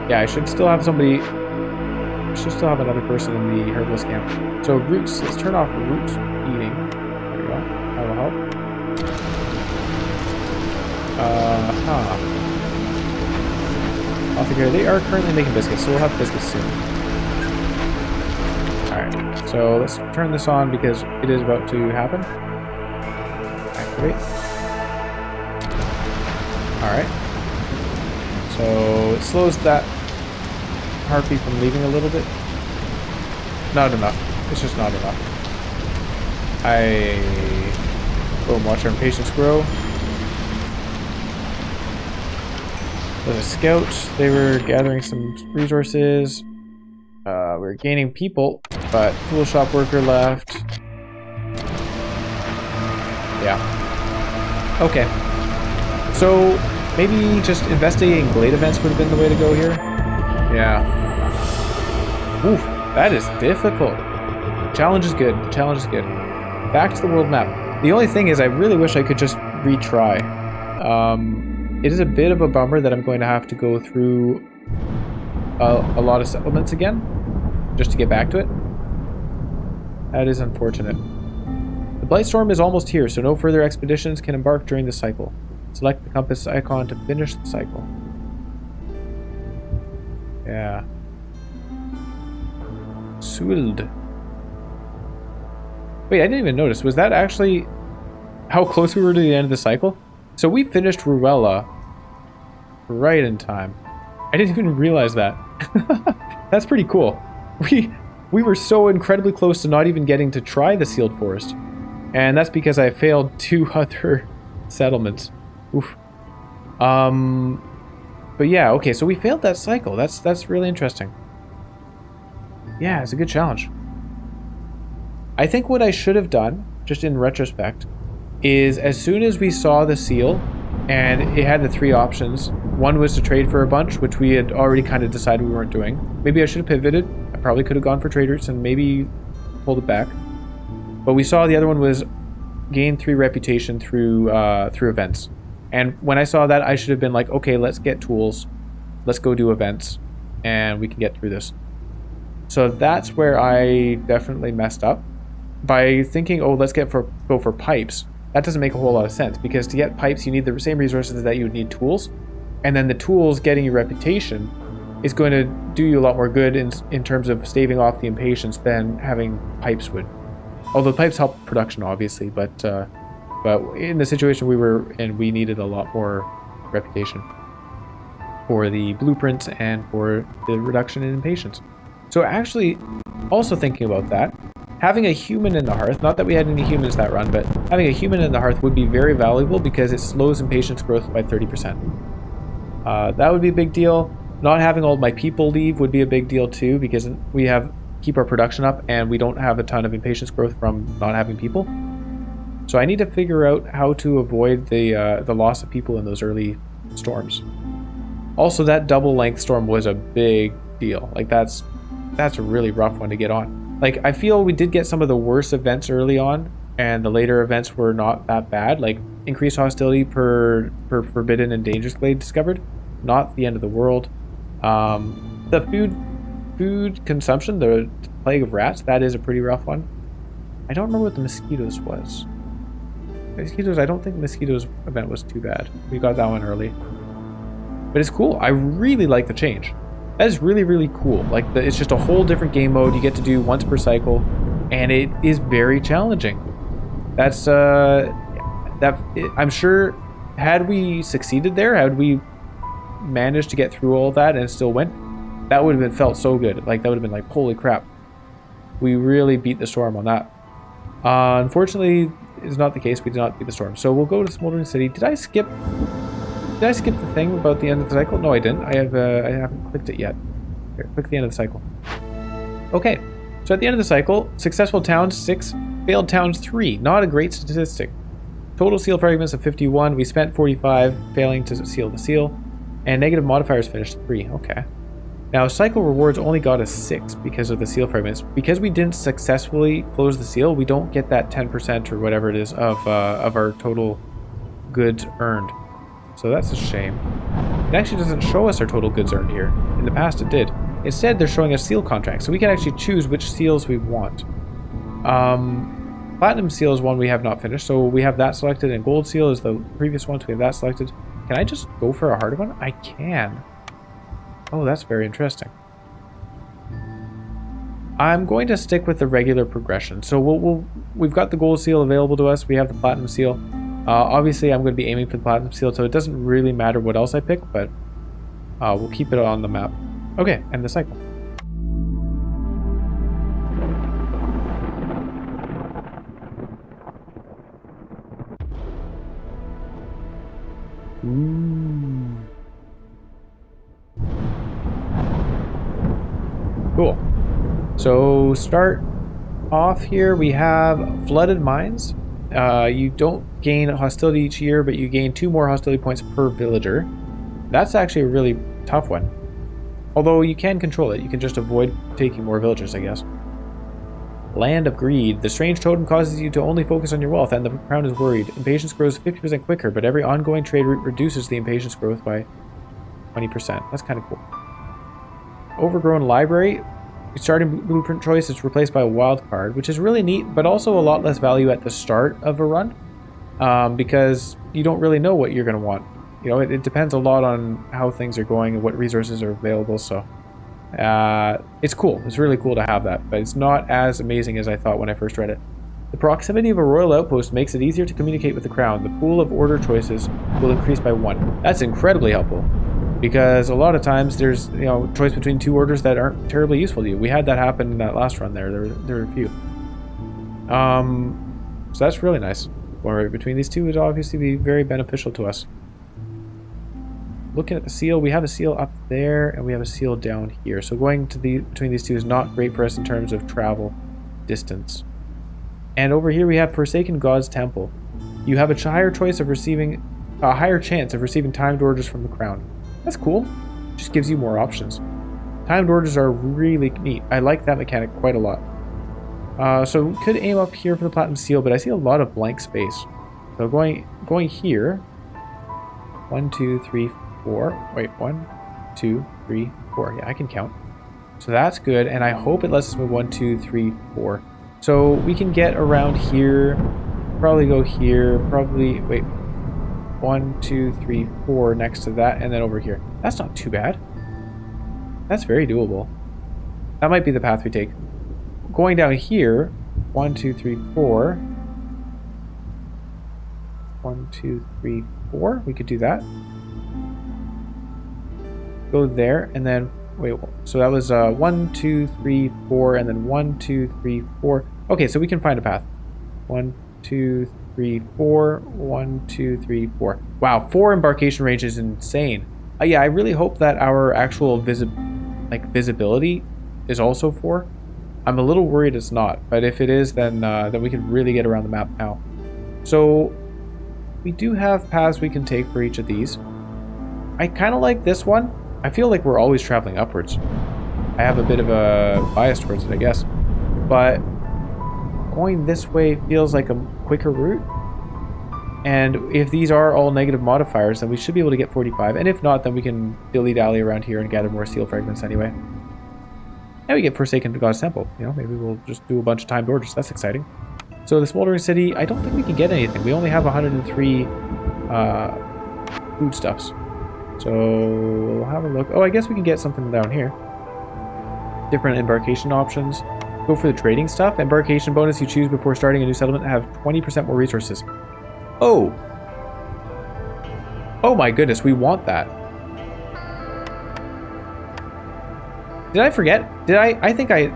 Yeah, I should still have somebody... I should still have another person in the herbalist camp. So roots. Let's turn off root eating. There we go. That will help. I'll figure they are currently making biscuits, so we'll have biscuits soon. Alright, so let's turn this on because it is about to happen. Activate. Alright. So it slows that harpy from leaving a little bit. Not enough. It's just not enough. Go and watch our impatience grow. There's a scout. They were gathering some resources. We're gaining people, but tool shop worker left. Yeah. Okay. So maybe just investigating glade events would have been the way to go here. Yeah. Oof, that is difficult. Challenge is good. The challenge is good. Back to the world map. The only thing is I really wish I could just retry. It is a bit of a bummer that I'm going to have to go through a lot of settlements again, just to get back to it. That is unfortunate. The Blight Storm is almost here, so no further expeditions can embark during the cycle. Select the compass icon to finish the cycle. Yeah. Suld. Wait, I didn't even notice. Was that actually how close we were to the end of the cycle? So we finished Ruella right in time. I didn't even realize that. That's pretty cool. We were so incredibly close to not even getting to try the sealed forest. And that's because I failed 2 other settlements. Oof. But yeah, okay, so we failed that cycle. That's really interesting. Yeah, it's a good challenge. I think what I should have done, just in retrospect, is as soon as we saw the seal and it had the 3 options, one was to trade for a bunch, which we had already kind of decided we weren't doing. Maybe I should have pivoted. I probably could have gone for traders and maybe pulled it back. But we saw the other one was gain 3 reputation through events. And when I saw that, I should have been like, okay, let's get tools. Let's go do events and we can get through this. So that's where I definitely messed up. By thinking, oh, let's go for pipes. That doesn't make a whole lot of sense, because to get pipes, you need the same resources that you would need tools. And then the tools getting you reputation is going to do you a lot more good in terms of staving off the impatience than having pipes would. Although pipes help production, obviously, but in the situation we were in, we needed a lot more reputation for the blueprints and for the reduction in impatience. So actually, also thinking about that, having a human in the hearth, not that we had any humans that run, but having a human in the hearth would be very valuable because it slows impatience growth by 30%. That would be a big deal. Not having all my people leave would be a big deal too, because we keep our production up and we don't have a ton of impatience growth from not having people. So I need to figure out how to avoid the loss of people in those early storms. Also, that double length storm was a big deal. Like that's a really rough one to get on. Like, I feel we did get some of the worst events early on, and the later events were not that bad. Like, increased hostility per forbidden and dangerous glade discovered. Not the end of the world. The food consumption, the plague of rats, that is a pretty rough one. I don't remember what the mosquitoes was. Mosquitoes, I don't think the mosquitoes event was too bad. We got that one early. But it's cool. I really like the change. That is really, really cool. Like, it's just a whole different game mode you get to do once per cycle, and it is very challenging. That's, I'm sure, had we succeeded there, had we managed to get through all that and it still went, that would have been felt so good. Like, that would have been like, holy crap. We really beat the storm on that. Unfortunately, it's not the case. We did not beat the storm. So we'll go to Smoldering City. Did I skip the thing about the end of the cycle? No, I didn't. I haven't clicked it yet. Here, click the end of the cycle. Okay. So at the end of the cycle, successful towns 6, failed towns 3. Not a great statistic. Total seal fragments of 51. We spent 45 failing to seal the seal. And negative modifiers finished 3. Okay. Now, cycle rewards only got us 6 because of the seal fragments. Because we didn't successfully close the seal, we don't get that 10% or whatever it is of our total goods earned. So that's a shame. It actually doesn't show us our total goods earned here. In the past, it did. Instead, they're showing us seal contracts, so we can actually choose which seals we want. Platinum seal is one we have not finished, so we have that selected, and gold seal is the previous one, so we have that selected. Can I just go for a harder one? I can. Oh, that's very interesting. I'm going to stick with the regular progression. So we've got the gold seal available to us. We have the platinum seal. Obviously, I'm going to be aiming for the platinum seal, so it doesn't really matter what else I pick, but we'll keep it on the map. Okay, end the cycle. Ooh. Cool. So start off here, we have flooded mines. You don't gain hostility each year, but you gain 2 more hostility points per villager. That's actually a really tough one. Although you can control it, you can just avoid taking more villagers, I guess. Land of Greed. The strange totem causes you to only focus on your wealth, and the crown is worried. Impatience grows 50% quicker, but every ongoing trade route reduces the impatience growth by 20%. That's kind of cool. Overgrown Library. Starting blueprint choice is replaced by a wild card, which is really neat, but also a lot less value at the start of a run, because you don't really know what you're going to want. You know, it depends a lot on how things are going and what resources are available, so it's cool. It's really cool to have that, but it's not as amazing as I thought when I first read it. The proximity of a royal outpost makes it easier to communicate with the crown. The pool of order choices will increase by 1. That's incredibly helpful, because a lot of times there's, you know, choice between 2 orders that aren't terribly useful to you. We had that happen in that last run there. There were a few. So that's really nice. Or between these two would obviously be very beneficial to us. Looking at the seal, we have a seal up there and we have a seal down here. So going to between these two is not great for us in terms of travel distance. And over here we have Forsaken God's Temple. You have a higher chance of receiving timed orders from the crown. That's cool. Just gives you more options. Timed orders are really neat. I like that mechanic quite a lot. So we could aim up here for the platinum seal, but I see a lot of blank space. So going here. 1, 2, 3, 4. Wait, 1, 2, 3, 4. Yeah, I can count. So that's good, and I hope it lets us move 1, 2, 3, 4. So we can get around here. Probably go here. Probably wait. 1, 2, 3, 4 next to that, and then over here. That's not too bad. That's very doable. That might be the path we take. Going down here, 1, 2, 3, 4. 1, 2, 3, 4. We could do that. Go there, and then wait. So that was 1, 2, 3, 4, and then 1, 2, 3, 4. Okay, so we can find a path. 1, 2, 3, 4. 1, 2, 3, 4. Wow, 4 embarkation range is insane. Yeah, I really hope that our actual visibility is also 4. I'm a little worried it's not, but if it is, then we can really get around the map now. So we do have paths we can take for each of these. I kind of like this one. I feel like we're always traveling upwards. I have a bit of a bias towards it, I guess. But going this way feels like a quicker route. And if these are all negative modifiers, then we should be able to get 45. And if not, then we can dilly-dally around here and gather more steel fragments anyway. And we get Forsaken God's Temple. You know, maybe we'll just do a bunch of timed orders. That's exciting. So the Smoldering City, I don't think we can get anything. We only have 103 foodstuffs. So we'll have a look. Oh, I guess we can get something down here. Different embarkation options. Go for the trading stuff. Embarkation bonus you choose before starting a new settlement have 20% more resources. Oh! Oh my goodness, we want that. Did I forget? Did I think I...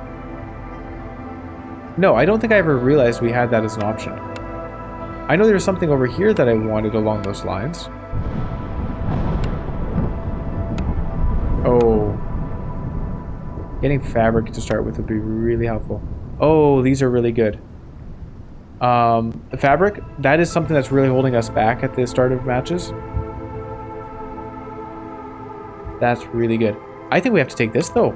No, I don't think I ever realized we had that as an option. I know there's something over here that I wanted along those lines. Oh. Getting fabric to start with would be really helpful. Oh, these are really good. The fabric, that is something that's really holding us back at the start of matches. That's really good. I think we have to take this, though.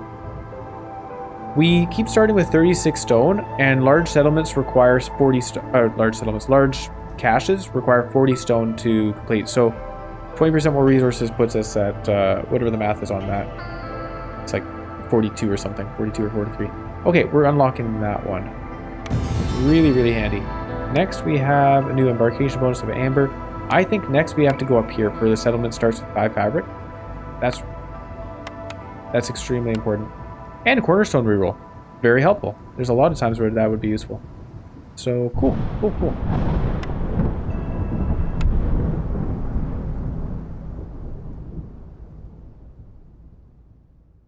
We keep starting with 36 stone, and large settlements requires 40 stone. Large caches require 40 stone to complete. So 20% more resources puts us at whatever the math is on that. It's like 42 or something, 42 or 43. Okay, we're unlocking that one. Really, really handy. Next, we have a new embarkation bonus of amber. I think next we have to go up here for the settlement starts with 5 fabric. That's extremely important. And a cornerstone reroll. Very helpful. There's a lot of times where that would be useful. So, cool.